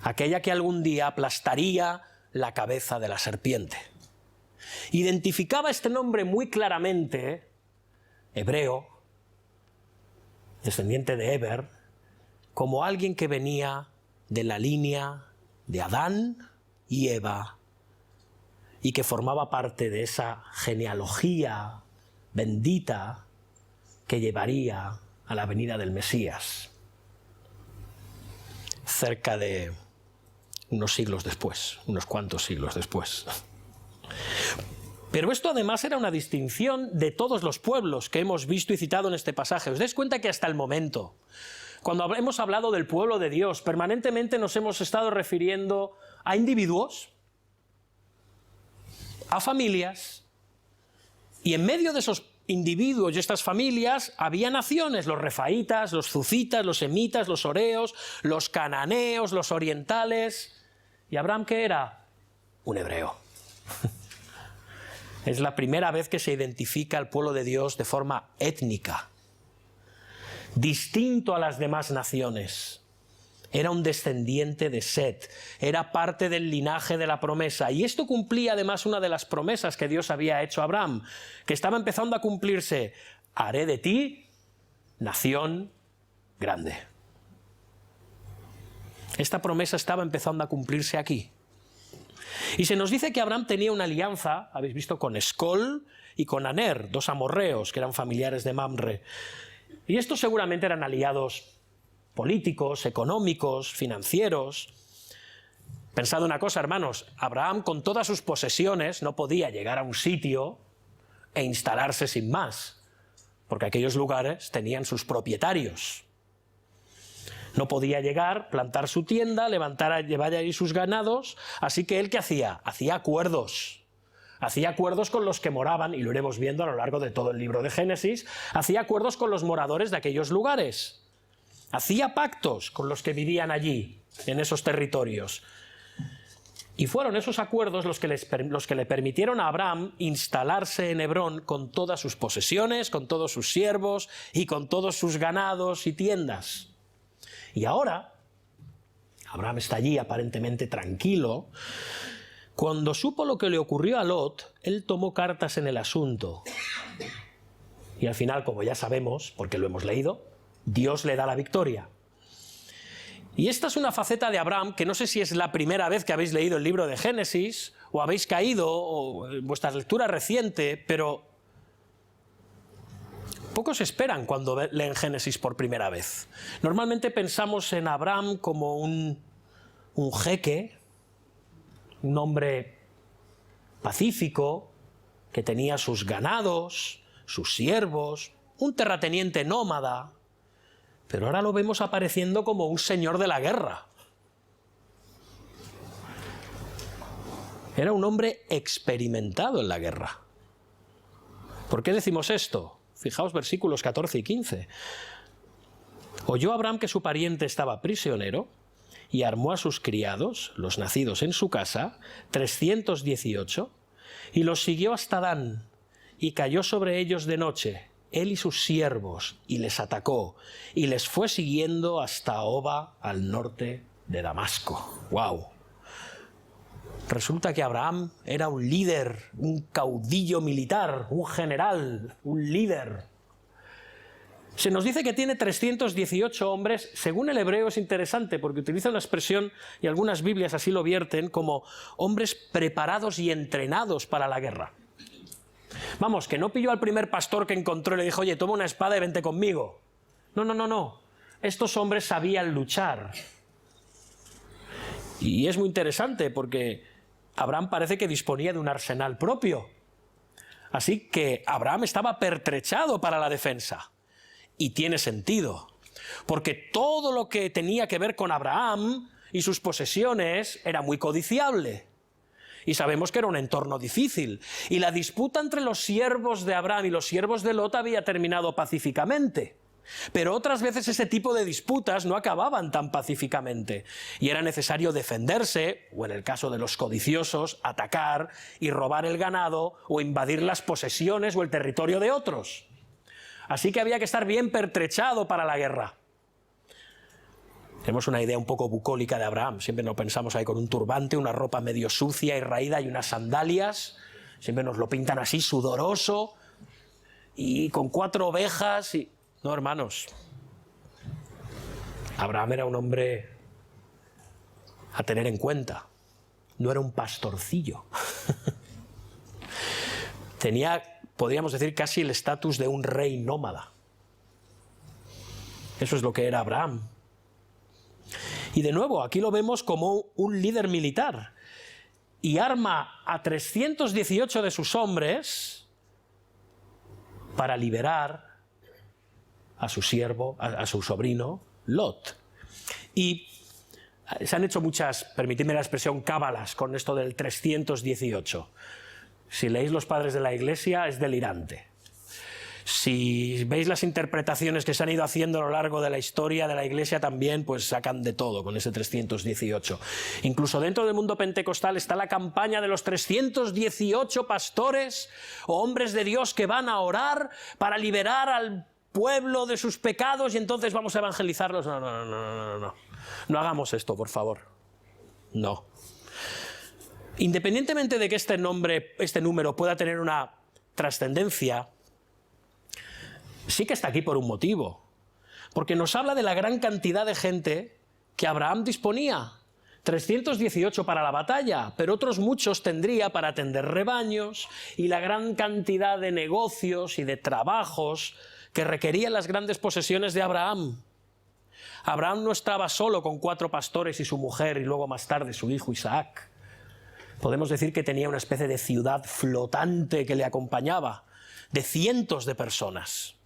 aquella que algún día aplastaría la cabeza de la serpiente. Identificaba este nombre muy claramente, hebreo, descendiente de Eber, como alguien que venía de la línea de Adán y Eva y que formaba parte de esa genealogía bendita que llevaría a la venida del Mesías, cerca de unos siglos después, unos cuantos siglos después. Pero esto además era una distinción de todos los pueblos que hemos visto y citado en este pasaje. ¿Os dais cuenta que hasta el momento, cuando hemos hablado del pueblo de Dios, permanentemente nos hemos estado refiriendo a individuos, a familias, y en medio de esos individuos y estas familias había naciones, los refaítas, los zuzitas, los semitas, los horeos, los cananeos, los orientales. ¿Y Abraham qué era? Un hebreo. Es la primera vez que se identifica al pueblo de Dios de forma étnica, distinto a las demás naciones. Era un descendiente de Set, era parte del linaje de la promesa. Y esto cumplía además una de las promesas que Dios había hecho a Abraham, que estaba empezando a cumplirse: haré de ti nación grande. Esta promesa estaba empezando a cumplirse aquí. Y se nos dice que Abraham tenía una alianza, habéis visto, con Escol y con Aner, dos amorreos que eran familiares de Mamre. Y estos seguramente eran aliados políticos, económicos, financieros. Pensad una cosa, hermanos, Abraham con todas sus posesiones no podía llegar a un sitio e instalarse sin más, porque aquellos lugares tenían sus propietarios. No podía llegar, plantar su tienda, llevar ahí sus ganados, así que él ¿qué hacía? Hacía acuerdos con los que moraban, y lo iremos viendo a lo largo de todo el libro de Génesis. Hacía acuerdos con los moradores de aquellos lugares, hacía pactos con los que vivían allí, en esos territorios. Y fueron esos acuerdos los que le permitieron a Abraham instalarse en Hebrón con todas sus posesiones, con todos sus siervos y con todos sus ganados y tiendas. Y ahora, Abraham está allí aparentemente tranquilo. Cuando supo lo que le ocurrió a Lot, él tomó cartas en el asunto. Y al final, como ya sabemos, porque lo hemos leído, Dios le da la victoria. Y esta es una faceta de Abraham que no sé si es la primera vez que habéis leído el libro de Génesis, o habéis caído, o en vuestra lectura reciente, pero pocos esperan cuando leen Génesis por primera vez. Normalmente pensamos en Abraham como un jeque, un hombre pacífico, que tenía sus ganados, sus siervos, un terrateniente nómada, pero ahora lo vemos apareciendo como un señor de la guerra. Era un hombre experimentado en la guerra. ¿Por qué decimos esto? Fijaos versículos 14 y 15. Oyó Abraham que su pariente estaba prisionero y armó a sus criados, los nacidos en su casa, 318, y los siguió hasta Dan, y cayó sobre ellos de noche, él y sus siervos, y les atacó, y les fue siguiendo hasta Hoba, al norte de Damasco. ¡Wow! Resulta que Abraham era un líder, un caudillo militar, un general, un líder. Se nos dice que tiene 318 hombres. Según el hebreo es interesante porque utiliza una expresión, y algunas Biblias así lo vierten, como hombres preparados y entrenados para la guerra. Vamos, que no pilló al primer pastor que encontró y le dijo, oye, toma una espada y vente conmigo. No. Estos hombres sabían luchar. Y es muy interesante porque Abraham parece que disponía de un arsenal propio. Así que Abraham estaba pertrechado para la defensa. Y tiene sentido, porque todo lo que tenía que ver con Abraham y sus posesiones era muy codiciable. Y sabemos que era un entorno difícil. Y la disputa entre los siervos de Abraham y los siervos de Lot había terminado pacíficamente. Pero otras veces ese tipo de disputas no acababan tan pacíficamente y era necesario defenderse, o en el caso de los codiciosos, atacar y robar el ganado o invadir las posesiones o el territorio de otros. Así que había que estar bien pertrechado para la guerra. Tenemos una idea un poco bucólica de Abraham, siempre nos pensamos ahí con un turbante, una ropa medio sucia y raída y unas sandalias, siempre nos lo pintan así sudoroso y con 4 ovejas y... No, hermanos, Abraham era un hombre a tener en cuenta, no era un pastorcillo. Tenía, podríamos decir, casi el estatus de un rey nómada. Eso es lo que era Abraham. Y de nuevo, aquí lo vemos como un líder militar. Y arma a 318 de sus hombres para liberar a su siervo, a su sobrino, Lot. Y se han hecho muchas, permitidme la expresión, cábalas con esto del 318. Si leéis los padres de la Iglesia, es delirante. Si veis las interpretaciones que se han ido haciendo a lo largo de la historia de la Iglesia también, pues sacan de todo con ese 318. Incluso dentro del mundo pentecostal está la campaña de los 318 pastores o hombres de Dios que van a orar para liberar al pueblo de sus pecados y entonces vamos a evangelizarlos. No. No hagamos esto, por favor. No. Independientemente de que este número pueda tener una trascendencia, sí que está aquí por un motivo. Porque nos habla de la gran cantidad de gente que Abraham disponía. 318 para la batalla, pero otros muchos tendría para atender rebaños y la gran cantidad de negocios y de trabajos que requerían las grandes posesiones de Abraham. Abraham no estaba solo con 4 pastores y su mujer y luego más tarde su hijo Isaac. Podemos decir que tenía una especie de ciudad flotante que le acompañaba, de cientos de personas.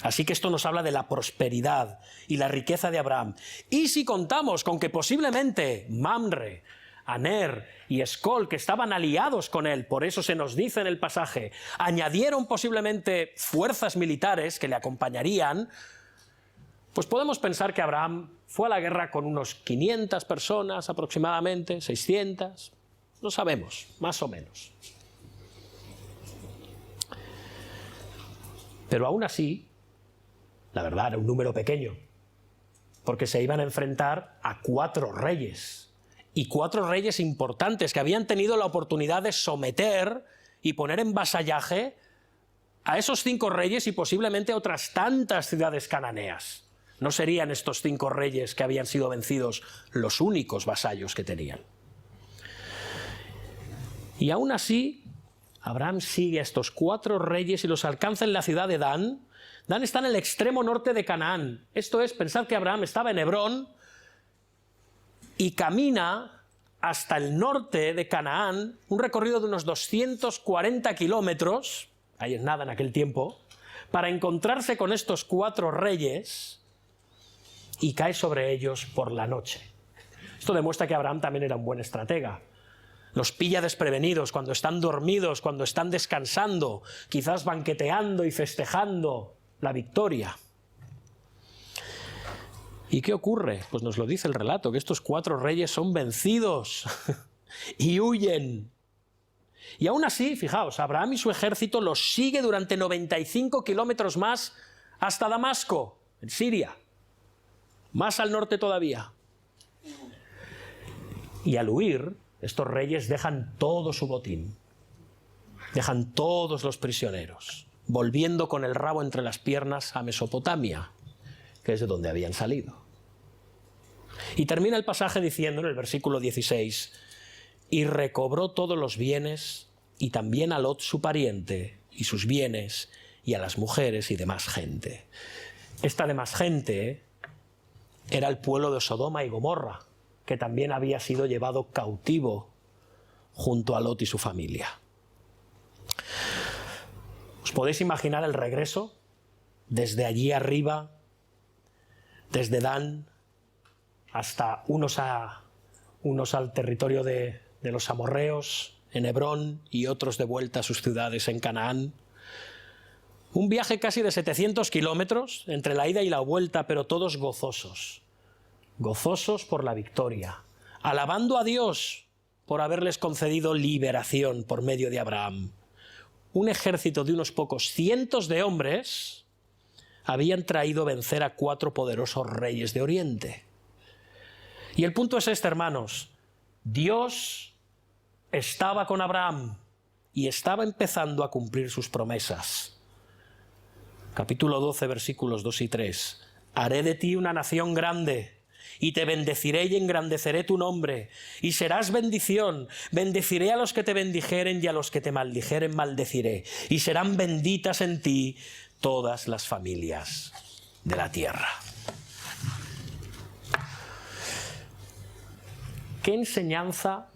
Así que esto nos habla de la prosperidad y la riqueza de Abraham. Y si contamos con que posiblemente Mamre, Aner y Escol, que estaban aliados con él, por eso se nos dice en el pasaje, añadieron posiblemente fuerzas militares que le acompañarían, pues podemos pensar que Abraham fue a la guerra con unos 500 personas aproximadamente, 600, no sabemos, más o menos. Pero aún así, la verdad, era un número pequeño, porque se iban a enfrentar a 4 reyes. Y 4 reyes importantes que habían tenido la oportunidad de someter y poner en vasallaje a esos 5 reyes y posiblemente a otras tantas ciudades cananeas. No serían estos 5 reyes que habían sido vencidos los únicos vasallos que tenían. Y aún así, Abraham sigue a estos 4 reyes y los alcanza en la ciudad de Dan. Dan está en el extremo norte de Canaán. Esto es, pensad que Abraham estaba en Hebrón y camina hasta el norte de Canaán, un recorrido de unos 240 kilómetros, ahí es nada en aquel tiempo, para encontrarse con estos 4 reyes y cae sobre ellos por la noche. Esto demuestra que Abraham también era un buen estratega. Los pilla desprevenidos cuando están dormidos, cuando están descansando, quizás banqueteando y festejando la victoria. ¿Y qué ocurre? Pues nos lo dice el relato, que estos 4 reyes son vencidos y huyen. Y aún así, fijaos, Abraham y su ejército los sigue durante 95 kilómetros más hasta Damasco, en Siria, más al norte todavía. Y al huir, estos reyes dejan todo su botín, dejan todos los prisioneros, volviendo con el rabo entre las piernas a Mesopotamia, que es de donde habían salido. Y termina el pasaje diciendo en el versículo 16, y recobró todos los bienes, y también a Lot su pariente, y sus bienes, y a las mujeres y demás gente. Esta demás gente era el pueblo de Sodoma y Gomorra, que también había sido llevado cautivo junto a Lot y su familia. ¿Os podéis imaginar el regreso? Desde allí arriba, desde Dan hasta unos al territorio de los amorreos, en Hebrón, y otros de vuelta a sus ciudades en Canaán. Un viaje casi de 700 kilómetros entre la ida y la vuelta, pero todos gozosos. Gozosos por la victoria, alabando a Dios por haberles concedido liberación por medio de Abraham. Un ejército de unos pocos cientos de hombres habían traído vencer a 4 poderosos reyes de Oriente. Y el punto es este, hermanos. Dios estaba con Abraham y estaba empezando a cumplir sus promesas. Capítulo 12, versículos 2 y 3. Haré de ti una nación grande, y te bendeciré y engrandeceré tu nombre, y serás bendición. Bendeciré a los que te bendijeren, y a los que te maldijeren maldeciré, y serán benditas en ti todas las familias de la tierra. ¿Qué enseñanza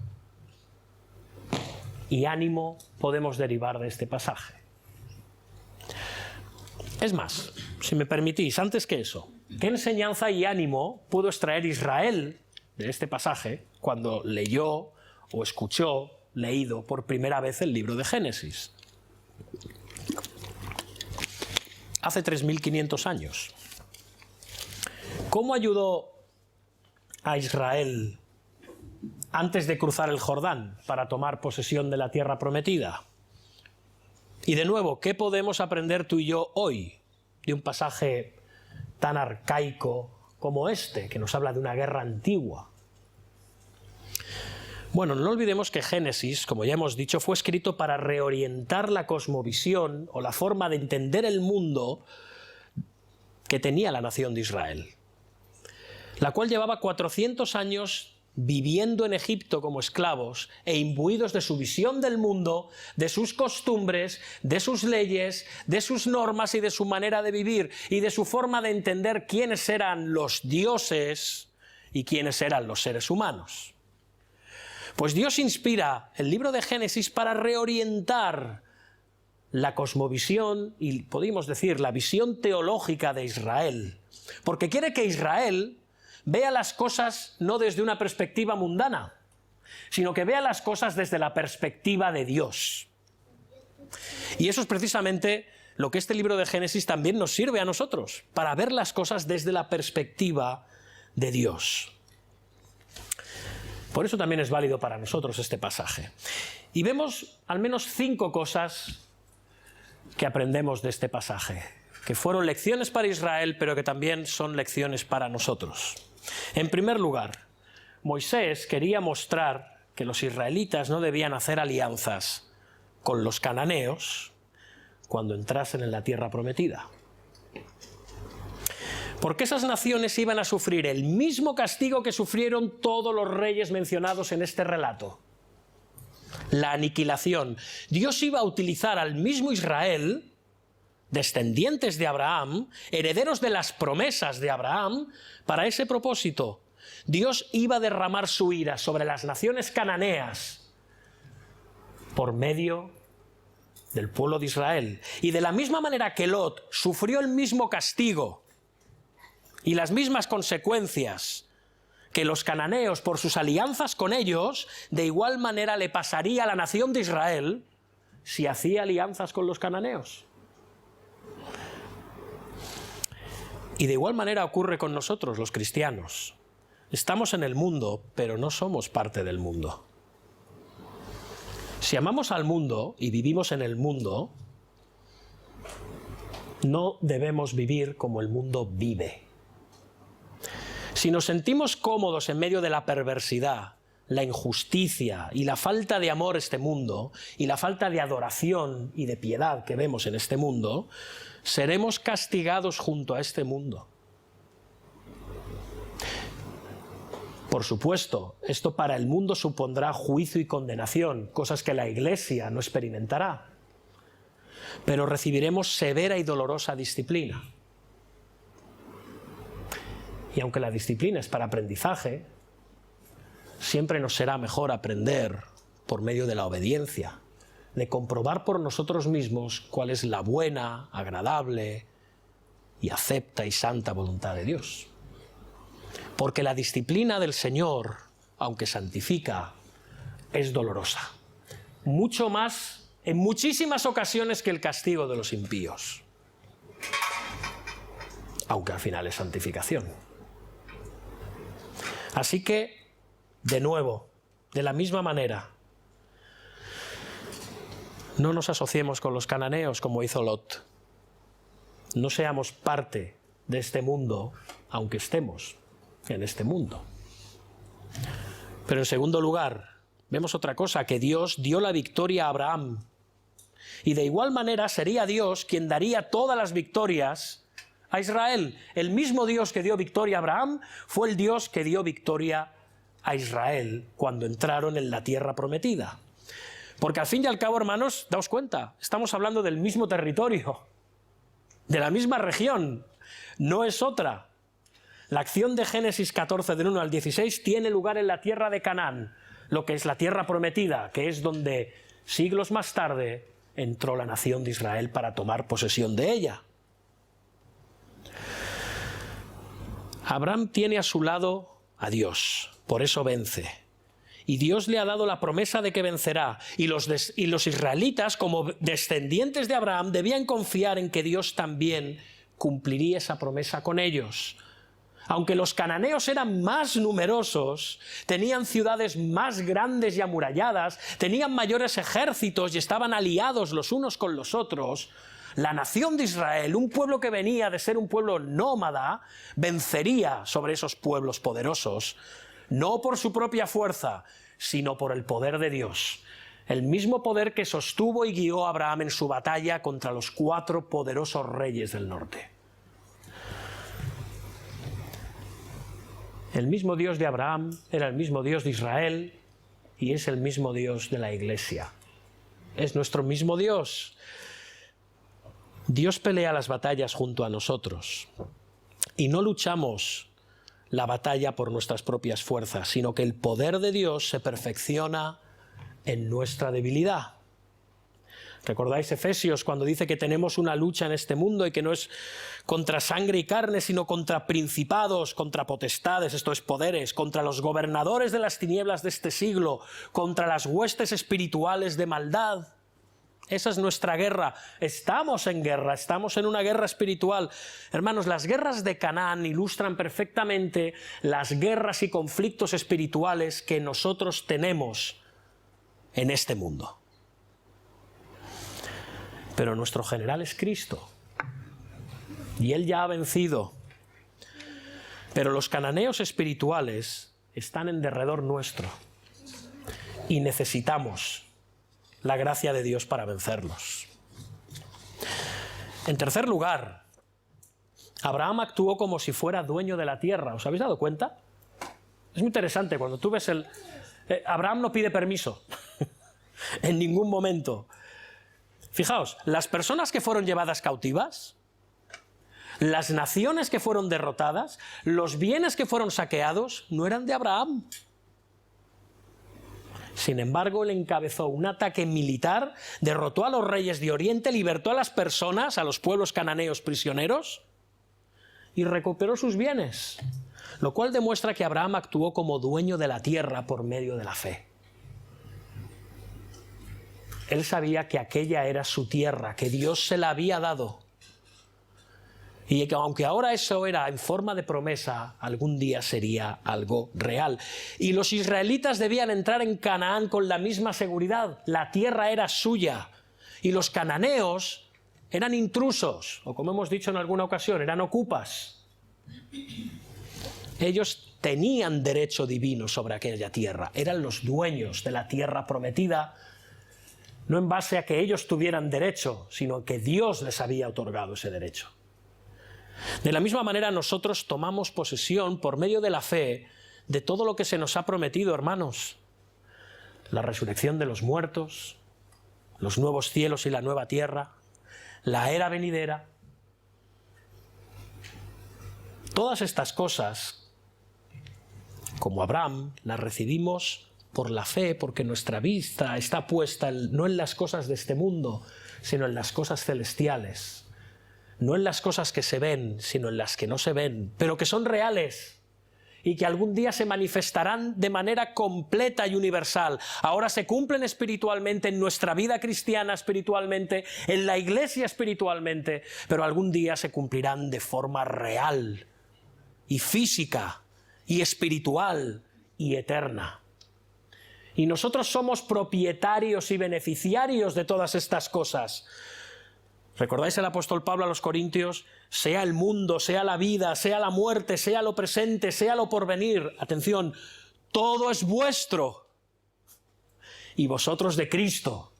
y ánimo podemos derivar de este pasaje? Es más, si me permitís, antes que eso, ¿qué enseñanza y ánimo pudo extraer Israel de este pasaje cuando leyó o escuchó, leído por primera vez el libro de Génesis? Hace 3.500 años. ¿Cómo ayudó a Israel antes de cruzar el Jordán para tomar posesión de la tierra prometida? Y de nuevo, ¿qué podemos aprender tú y yo hoy de un pasaje tan arcaico como este, que nos habla de una guerra antigua? Bueno, no olvidemos que Génesis, como ya hemos dicho, fue escrito para reorientar la cosmovisión o la forma de entender el mundo que tenía la nación de Israel, la cual llevaba 400 años viviendo en Egipto como esclavos e imbuidos de su visión del mundo, de sus costumbres, de sus leyes, de sus normas y de su manera de vivir y de su forma de entender quiénes eran los dioses y quiénes eran los seres humanos. Pues Dios inspira el libro de Génesis para reorientar la cosmovisión y, podemos decir, la visión teológica de Israel, porque quiere que Israel vea las cosas no desde una perspectiva mundana, sino que vea las cosas desde la perspectiva de Dios. Y eso es precisamente lo que este libro de Génesis también nos sirve a nosotros, para ver las cosas desde la perspectiva de Dios. Por eso también es válido para nosotros este pasaje. Y vemos al menos 5 cosas que aprendemos de este pasaje, que fueron lecciones para Israel, pero que también son lecciones para nosotros. En primer lugar, Moisés quería mostrar que los israelitas no debían hacer alianzas con los cananeos cuando entrasen en la tierra prometida, porque esas naciones iban a sufrir el mismo castigo que sufrieron todos los reyes mencionados en este relato: la aniquilación. Dios iba a utilizar al mismo Israel, descendientes de Abraham, herederos de las promesas de Abraham, para ese propósito. Dios iba a derramar su ira sobre las naciones cananeas por medio del pueblo de Israel. Y de la misma manera que Lot sufrió el mismo castigo y las mismas consecuencias que los cananeos por sus alianzas con ellos, de igual manera le pasaría a la nación de Israel si hacía alianzas con los cananeos. Y de igual manera ocurre con nosotros, los cristianos. Estamos en el mundo, pero no somos parte del mundo. Si amamos al mundo y vivimos en el mundo, no debemos vivir como el mundo vive. Si nos sentimos cómodos en medio de la perversidad, la injusticia y la falta de amor este mundo, y la falta de adoración y de piedad que vemos en este mundo, seremos castigados junto a este mundo. Por supuesto, esto para el mundo supondrá juicio y condenación, cosas que la Iglesia no experimentará. Pero recibiremos severa y dolorosa disciplina. Y aunque la disciplina es para aprendizaje, siempre nos será mejor aprender por medio de la obediencia, de comprobar por nosotros mismos cuál es la buena, agradable y acepta y santa voluntad de Dios. Porque la disciplina del Señor, aunque santifica, es dolorosa. Mucho más, en muchísimas ocasiones, que el castigo de los impíos. Aunque al final es santificación. Así que, de nuevo, de la misma manera, no nos asociemos con los cananeos como hizo Lot. No seamos parte de este mundo, aunque estemos en este mundo. Pero en segundo lugar, vemos otra cosa, que Dios dio la victoria a Abraham. Y de igual manera sería Dios quien daría todas las victorias a Israel. El mismo Dios que dio victoria a Abraham fue el Dios que dio victoria a Israel cuando entraron en la tierra prometida. Porque al fin y al cabo, hermanos, daos cuenta, estamos hablando del mismo territorio, de la misma región, no es otra. La acción de Génesis 14, del 1 al 16, tiene lugar en la tierra de Canaán, lo que es la tierra prometida, que es donde siglos más tarde entró la nación de Israel para tomar posesión de ella. Abraham tiene a su lado a Dios, por eso vence. Y Dios le ha dado la promesa de que vencerá. Y los israelitas, como descendientes de Abraham, debían confiar en que Dios también cumpliría esa promesa con ellos. Aunque los cananeos eran más numerosos, tenían ciudades más grandes y amuralladas, tenían mayores ejércitos y estaban aliados los unos con los otros, la nación de Israel, un pueblo que venía de ser un pueblo nómada, vencería sobre esos pueblos poderosos, no por su propia fuerza, sino por el poder de Dios. El mismo poder que sostuvo y guió a Abraham en su batalla contra los 4 poderosos reyes del norte. El mismo Dios de Abraham era el mismo Dios de Israel y es el mismo Dios de la Iglesia. Es nuestro mismo Dios. Dios pelea las batallas junto a nosotros y no luchamos la batalla por nuestras propias fuerzas, sino que el poder de Dios se perfecciona en nuestra debilidad. ¿Recordáis Efesios cuando dice que tenemos una lucha en este mundo y que no es contra sangre y carne, sino contra principados, contra potestades, esto es poderes, contra los gobernadores de las tinieblas de este siglo, contra las huestes espirituales de maldad? Esa es nuestra guerra. Estamos en guerra, estamos en una guerra espiritual. Hermanos, las guerras de Canaán ilustran perfectamente las guerras y conflictos espirituales que nosotros tenemos en este mundo. Pero nuestro general es Cristo, y Él ya ha vencido. Pero los cananeos espirituales están en derredor nuestro, y necesitamos la gracia de Dios para vencerlos. En tercer lugar, Abraham actuó como si fuera dueño de la tierra. ¿Os habéis dado cuenta? Es muy interesante cuando tú ves Abraham no pide permiso en ningún momento. Fijaos, las personas que fueron llevadas cautivas, las naciones que fueron derrotadas, los bienes que fueron saqueados, no eran de Abraham. Sin embargo, él encabezó un ataque militar, derrotó a los reyes de Oriente, libertó a las personas, a los pueblos cananeos prisioneros, y recuperó sus bienes, lo cual demuestra que Abraham actuó como dueño de la tierra por medio de la fe. Él sabía que aquella era su tierra, que Dios se la había dado. Y que aunque ahora eso era en forma de promesa, algún día sería algo real. Y los israelitas debían entrar en Canaán con la misma seguridad. La tierra era suya. Y los cananeos eran intrusos, o como hemos dicho en alguna ocasión, eran ocupas. Ellos tenían derecho divino sobre aquella tierra, eran los dueños de la tierra prometida, no en base a que ellos tuvieran derecho, sino que Dios les había otorgado ese derecho. De la misma manera nosotros tomamos posesión por medio de la fe de todo lo que se nos ha prometido, hermanos. La resurrección de los muertos, los nuevos cielos y la nueva tierra, la era venidera. Todas estas cosas, como Abraham, las recibimos por la fe, porque nuestra vista está puesta no en las cosas de este mundo, sino en las cosas celestiales. No en las cosas que se ven, sino en las que no se ven, pero que son reales y que algún día se manifestarán de manera completa y universal. Ahora se cumplen espiritualmente en nuestra vida cristiana espiritualmente, en la iglesia espiritualmente, pero algún día se cumplirán de forma real y física y espiritual y eterna. Y nosotros somos propietarios y beneficiarios de todas estas cosas. ¿Recordáis el apóstol Pablo a los Corintios? Sea el mundo, sea la vida, sea la muerte, sea lo presente, sea lo porvenir. Atención, todo es vuestro. Y vosotros de Cristo.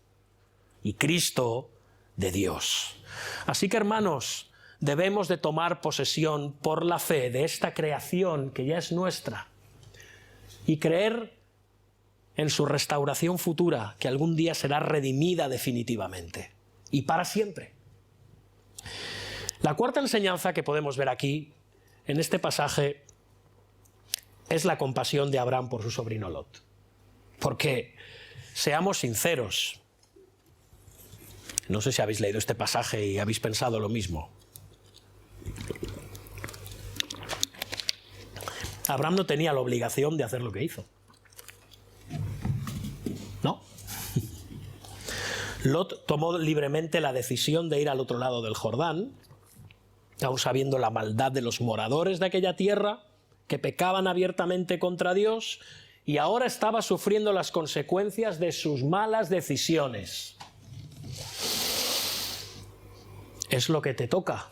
Y Cristo de Dios. Así que, hermanos, debemos de tomar posesión por la fe de esta creación que ya es nuestra. Y creer en su restauración futura, que algún día será redimida definitivamente. Y para siempre. La cuarta enseñanza que podemos ver aquí, en este pasaje, es la compasión de Abraham por su sobrino Lot. Porque, seamos sinceros, no sé si habéis leído este pasaje y habéis pensado lo mismo. Abraham no tenía la obligación de hacer lo que hizo. ¿No? Lot tomó libremente la decisión de ir al otro lado del Jordán, aun sabiendo la maldad de los moradores de aquella tierra, que pecaban abiertamente contra Dios, y ahora estaba sufriendo las consecuencias de sus malas decisiones. Es lo que te toca.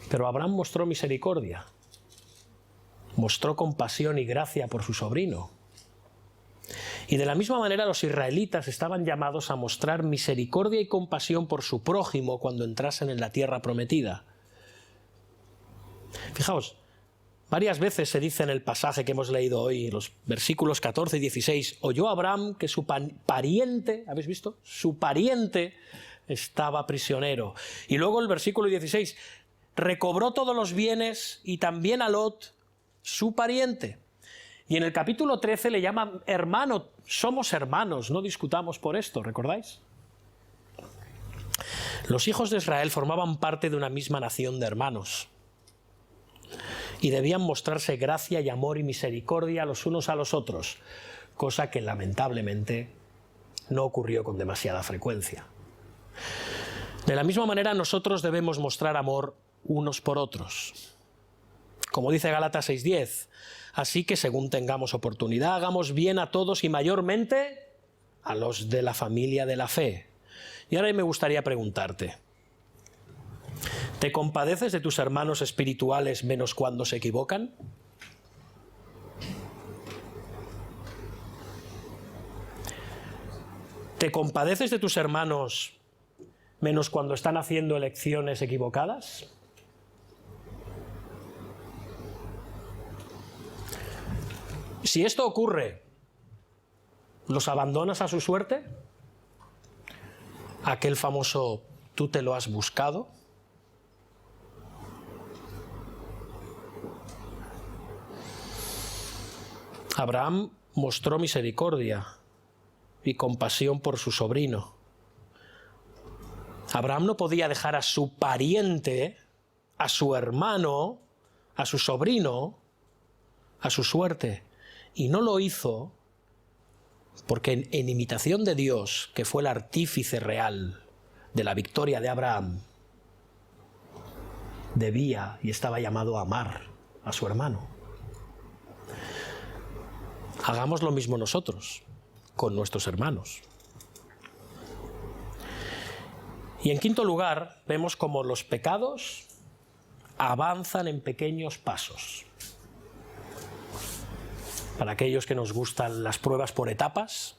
Pero Abraham mostró misericordia, mostró compasión y gracia por su sobrino. Y de la misma manera los israelitas estaban llamados a mostrar misericordia y compasión por su prójimo cuando entrasen en la tierra prometida. Fijaos, varias veces se dice en el pasaje que hemos leído hoy, los versículos 14 y 16, oyó Abraham que su pariente, ¿habéis visto? Su pariente estaba prisionero. Y luego el versículo 16, recobró todos los bienes y también a Lot, su pariente. Y en el capítulo 13 le llaman hermano, somos hermanos, no discutamos por esto, ¿recordáis? Los hijos de Israel formaban parte de una misma nación de hermanos y debían mostrarse gracia y amor y misericordia los unos a los otros, cosa que lamentablemente no ocurrió con demasiada frecuencia. De la misma manera nosotros debemos mostrar amor unos por otros. Como dice Gálatas 6:10, así que según tengamos oportunidad, hagamos bien a todos y mayormente a los de la familia de la fe. Y ahora me gustaría preguntarte, ¿te compadeces de tus hermanos espirituales menos cuando se equivocan? ¿Te compadeces de tus hermanos menos cuando están haciendo elecciones equivocadas? Si esto ocurre, ¿los abandonas a su suerte? Aquel famoso ¿tú te lo has buscado? Abraham mostró misericordia y compasión por su sobrino. Abraham no podía dejar a su pariente, a su hermano, a su sobrino, a su suerte. Y no lo hizo porque en imitación de Dios, que fue el artífice real de la victoria de Abraham, debía y estaba llamado a amar a su hermano. Hagamos lo mismo nosotros con nuestros hermanos. Y en quinto lugar, vemos como los pecados avanzan en pequeños pasos. Para aquellos que nos gustan las pruebas por etapas,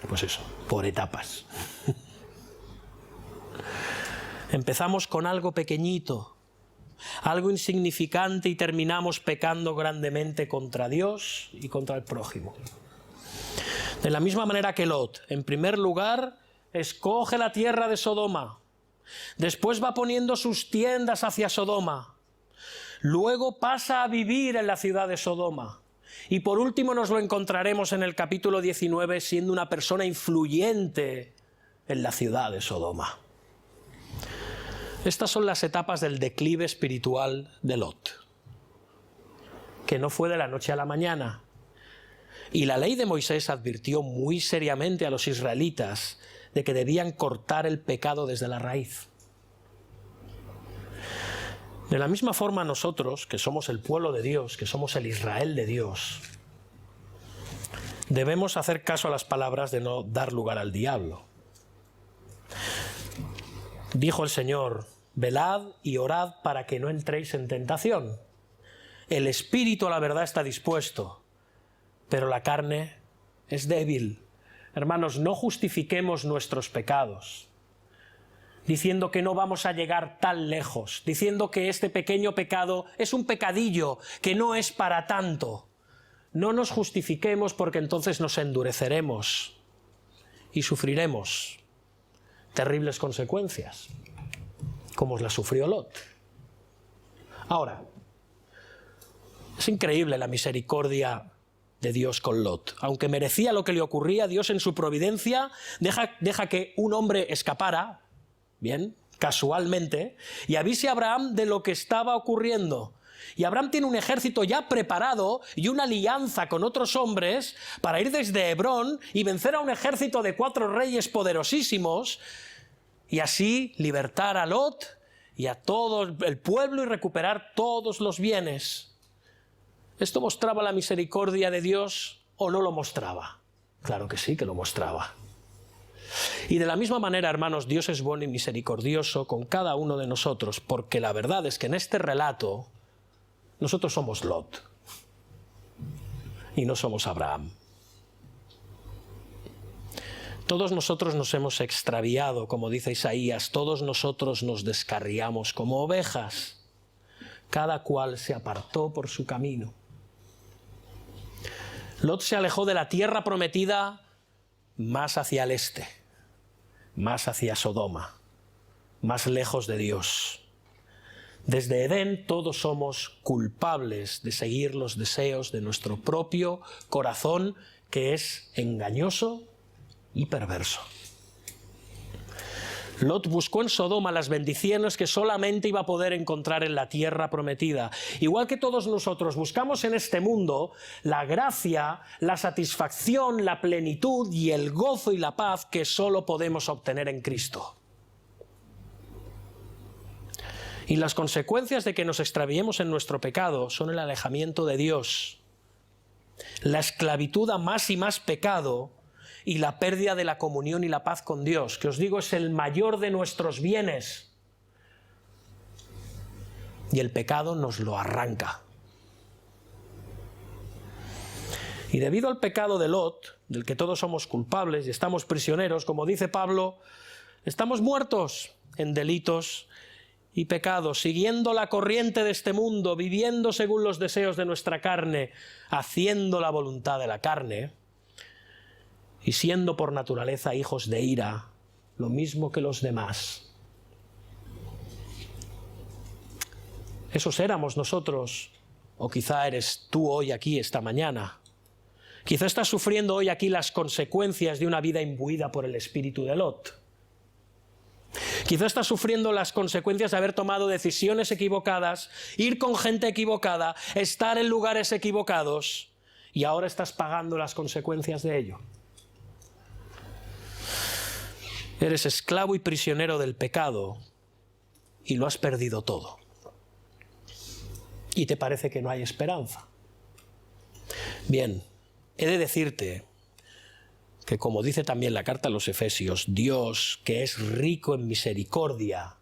pues eso, por etapas. Empezamos con algo pequeñito, algo insignificante, y terminamos pecando grandemente contra Dios y contra el prójimo. De la misma manera que Lot, en primer lugar, escoge la tierra de Sodoma, después va poniendo sus tiendas hacia Sodoma, luego pasa a vivir en la ciudad de Sodoma, y por último nos lo encontraremos en el capítulo 19 siendo una persona influyente en la ciudad de Sodoma. Estas son las etapas del declive espiritual de Lot, que no fue de la noche a la mañana. Y la ley de Moisés advirtió muy seriamente a los israelitas de que debían cortar el pecado desde la raíz. De la misma forma nosotros, que somos el pueblo de Dios, que somos el Israel de Dios, debemos hacer caso a las palabras de no dar lugar al diablo. Dijo el Señor: velad y orad para que no entréis en tentación. El espíritu a la verdad está dispuesto, pero la carne es débil. Hermanos, no justifiquemos nuestros pecados diciendo que no vamos a llegar tan lejos, diciendo que este pequeño pecado es un pecadillo, que no es para tanto. No nos justifiquemos, porque entonces nos endureceremos y sufriremos terribles consecuencias, como las sufrió Lot. Ahora, es increíble la misericordia de Dios con Lot. Aunque merecía lo que le ocurría, Dios en su providencia deja que un hombre escapara, bien, casualmente, y avise a Abraham de lo que estaba ocurriendo. Y Abraham tiene un ejército ya preparado y una alianza con otros hombres para ir desde Hebrón y vencer a un ejército de 4 reyes poderosísimos, y así libertar a Lot y a todo el pueblo y recuperar todos los bienes. ¿Esto mostraba la misericordia de Dios o no lo mostraba? Claro que sí que lo mostraba. Y de la misma manera, hermanos, Dios es bueno y misericordioso con cada uno de nosotros, porque la verdad es que en este relato nosotros somos Lot y no somos Abraham. Todos nosotros nos hemos extraviado, como dice Isaías, todos nosotros nos descarriamos como ovejas, cada cual se apartó por su camino. Lot se alejó de la tierra prometida más hacia el este, más hacia Sodoma, más lejos de Dios. Desde Edén todos somos culpables de seguir los deseos de nuestro propio corazón, que es engañoso y perverso. Lot buscó en Sodoma las bendiciones que solamente iba a poder encontrar en la tierra prometida. Igual que todos nosotros buscamos en este mundo la gracia, la satisfacción, la plenitud y el gozo y la paz que solo podemos obtener en Cristo. Y las consecuencias de que nos extraviemos en nuestro pecado son el alejamiento de Dios, la esclavitud a más y más pecado, y la pérdida de la comunión y la paz con Dios, que os digo es el mayor de nuestros bienes. Y el pecado nos lo arranca. Y debido al pecado de Lot, del que todos somos culpables y estamos prisioneros, como dice Pablo, estamos muertos en delitos y pecados, siguiendo la corriente de este mundo, viviendo según los deseos de nuestra carne, haciendo la voluntad de la carne, y siendo por naturaleza hijos de ira, lo mismo que los demás. Esos éramos nosotros, o quizá eres tú hoy aquí esta mañana. Quizá estás sufriendo hoy aquí las consecuencias de una vida imbuida por el espíritu de Lot. Quizá estás sufriendo las consecuencias de haber tomado decisiones equivocadas, ir con gente equivocada, estar en lugares equivocados, y ahora estás pagando las consecuencias de ello. Eres esclavo y prisionero del pecado y lo has perdido todo. Y te parece que no hay esperanza. Bien, he de decirte que, como dice también la carta a los Efesios, Dios, que es rico en misericordia,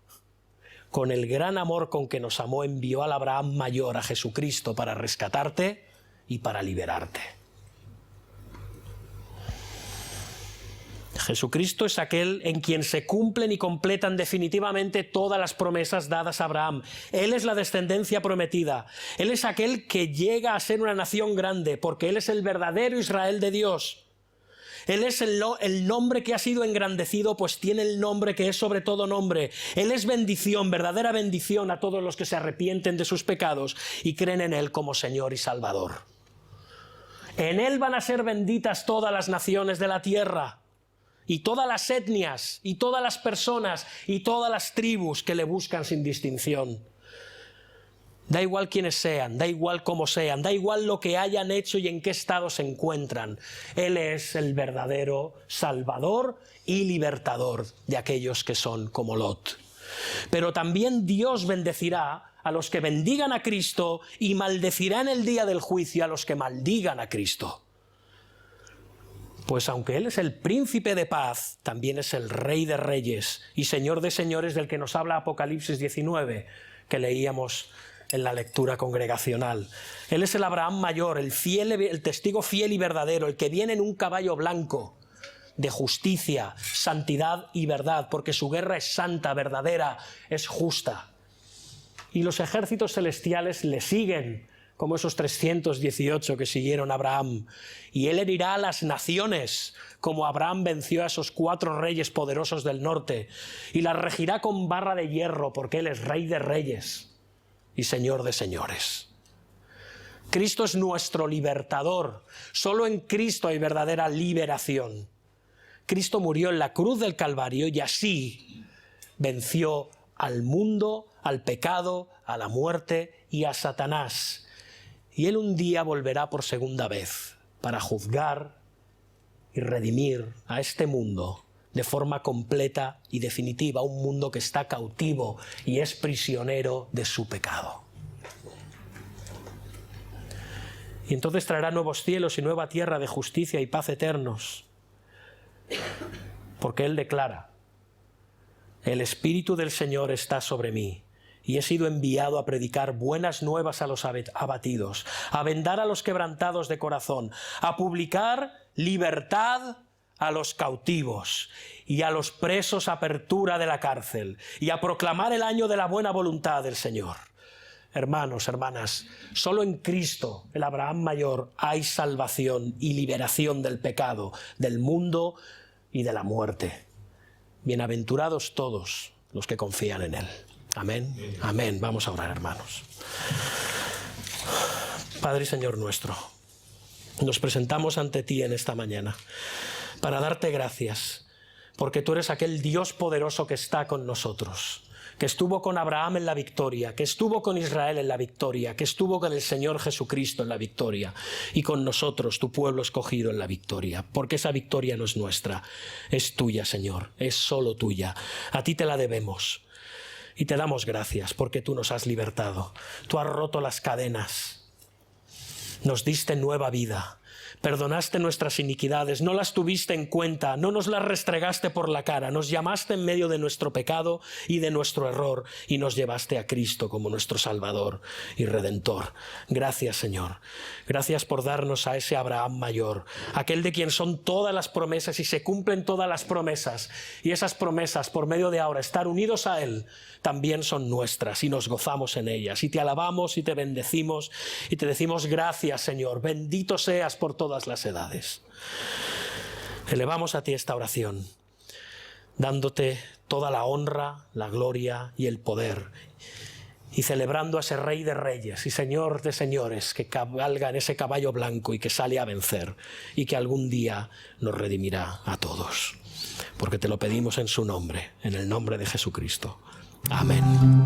con el gran amor con que nos amó, envió al Abraham mayor, a Jesucristo, para rescatarte y para liberarte. Jesucristo es aquel en quien se cumplen y completan definitivamente todas las promesas dadas a Abraham. Él es la descendencia prometida. Él es aquel que llega a ser una nación grande, porque Él es el verdadero Israel de Dios. Él es el nombre que ha sido engrandecido, pues tiene el nombre que es sobre todo nombre. Él es bendición, verdadera bendición a todos los que se arrepienten de sus pecados y creen en Él como Señor y Salvador. En Él van a ser benditas todas las naciones de la tierra, y todas las etnias, y todas las personas, y todas las tribus que le buscan sin distinción. Da igual quiénes sean, da igual cómo sean, da igual lo que hayan hecho y en qué estado se encuentran. Él es el verdadero Salvador y libertador de aquellos que son como Lot. Pero también Dios bendecirá a los que bendigan a Cristo y maldecirá en el día del juicio a los que maldigan a Cristo. Pues aunque Él es el príncipe de paz, también es el Rey de reyes y Señor de señores, del que nos habla Apocalipsis 19, que leíamos en la lectura congregacional. Él es el Abraham mayor, el testigo fiel y verdadero, el que viene en un caballo blanco de justicia, santidad y verdad, porque su guerra es santa, verdadera, es justa. Y los ejércitos celestiales le siguen, como esos 318 que siguieron a Abraham. Y Él herirá a las naciones, como Abraham venció a esos 4 reyes poderosos del norte, y las regirá con barra de hierro, porque Él es Rey de reyes y Señor de señores. Cristo es nuestro libertador. Solo en Cristo hay verdadera liberación. Cristo murió en la cruz del Calvario y así venció al mundo, al pecado, a la muerte y a Satanás. Y Él un día volverá por segunda vez para juzgar y redimir a este mundo de forma completa y definitiva, un mundo que está cautivo y es prisionero de su pecado. Y entonces traerá nuevos cielos y nueva tierra de justicia y paz eternos, porque Él declara: el Espíritu del Señor está sobre mí, y he sido enviado a predicar buenas nuevas a los abatidos, a vendar a los quebrantados de corazón, a publicar libertad a los cautivos y a los presos apertura de la cárcel, y a proclamar el año de la buena voluntad del Señor. Hermanos, hermanas, solo en Cristo, el Abraham mayor, hay salvación y liberación del pecado, del mundo y de la muerte. Bienaventurados todos los que confían en Él. Amén. Amén. Vamos a orar, hermanos. Padre y Señor nuestro, nos presentamos ante ti en esta mañana para darte gracias, porque tú eres aquel Dios poderoso que está con nosotros, que estuvo con Abraham en la victoria, que estuvo con Israel en la victoria, que estuvo con el Señor Jesucristo en la victoria, y con nosotros, tu pueblo escogido, en la victoria, porque esa victoria no es nuestra, es tuya, Señor, es solo tuya. A ti te la debemos. Y te damos gracias porque tú nos has libertado. Tú has roto las cadenas. Nos diste nueva vida. Perdonaste nuestras iniquidades, no las tuviste en cuenta, no nos las restregaste por la cara, nos llamaste en medio de nuestro pecado y de nuestro error y nos llevaste a Cristo como nuestro Salvador y Redentor. Gracias, Señor. Gracias por darnos a ese Abraham mayor, aquel de quien son todas las promesas y se cumplen todas las promesas. Y esas promesas, por medio de ahora estar unidos a Él, también son nuestras y nos gozamos en ellas. Y te alabamos y te bendecimos y te decimos gracias, Señor. Bendito seas por todas las edades. Elevamos a ti esta oración, dándote toda la honra, la gloria y el poder, y celebrando a ese Rey de reyes y Señor de señores que cabalga en ese caballo blanco y que sale a vencer y que algún día nos redimirá a todos. Porque te lo pedimos en su nombre, en el nombre de Jesucristo. Amén.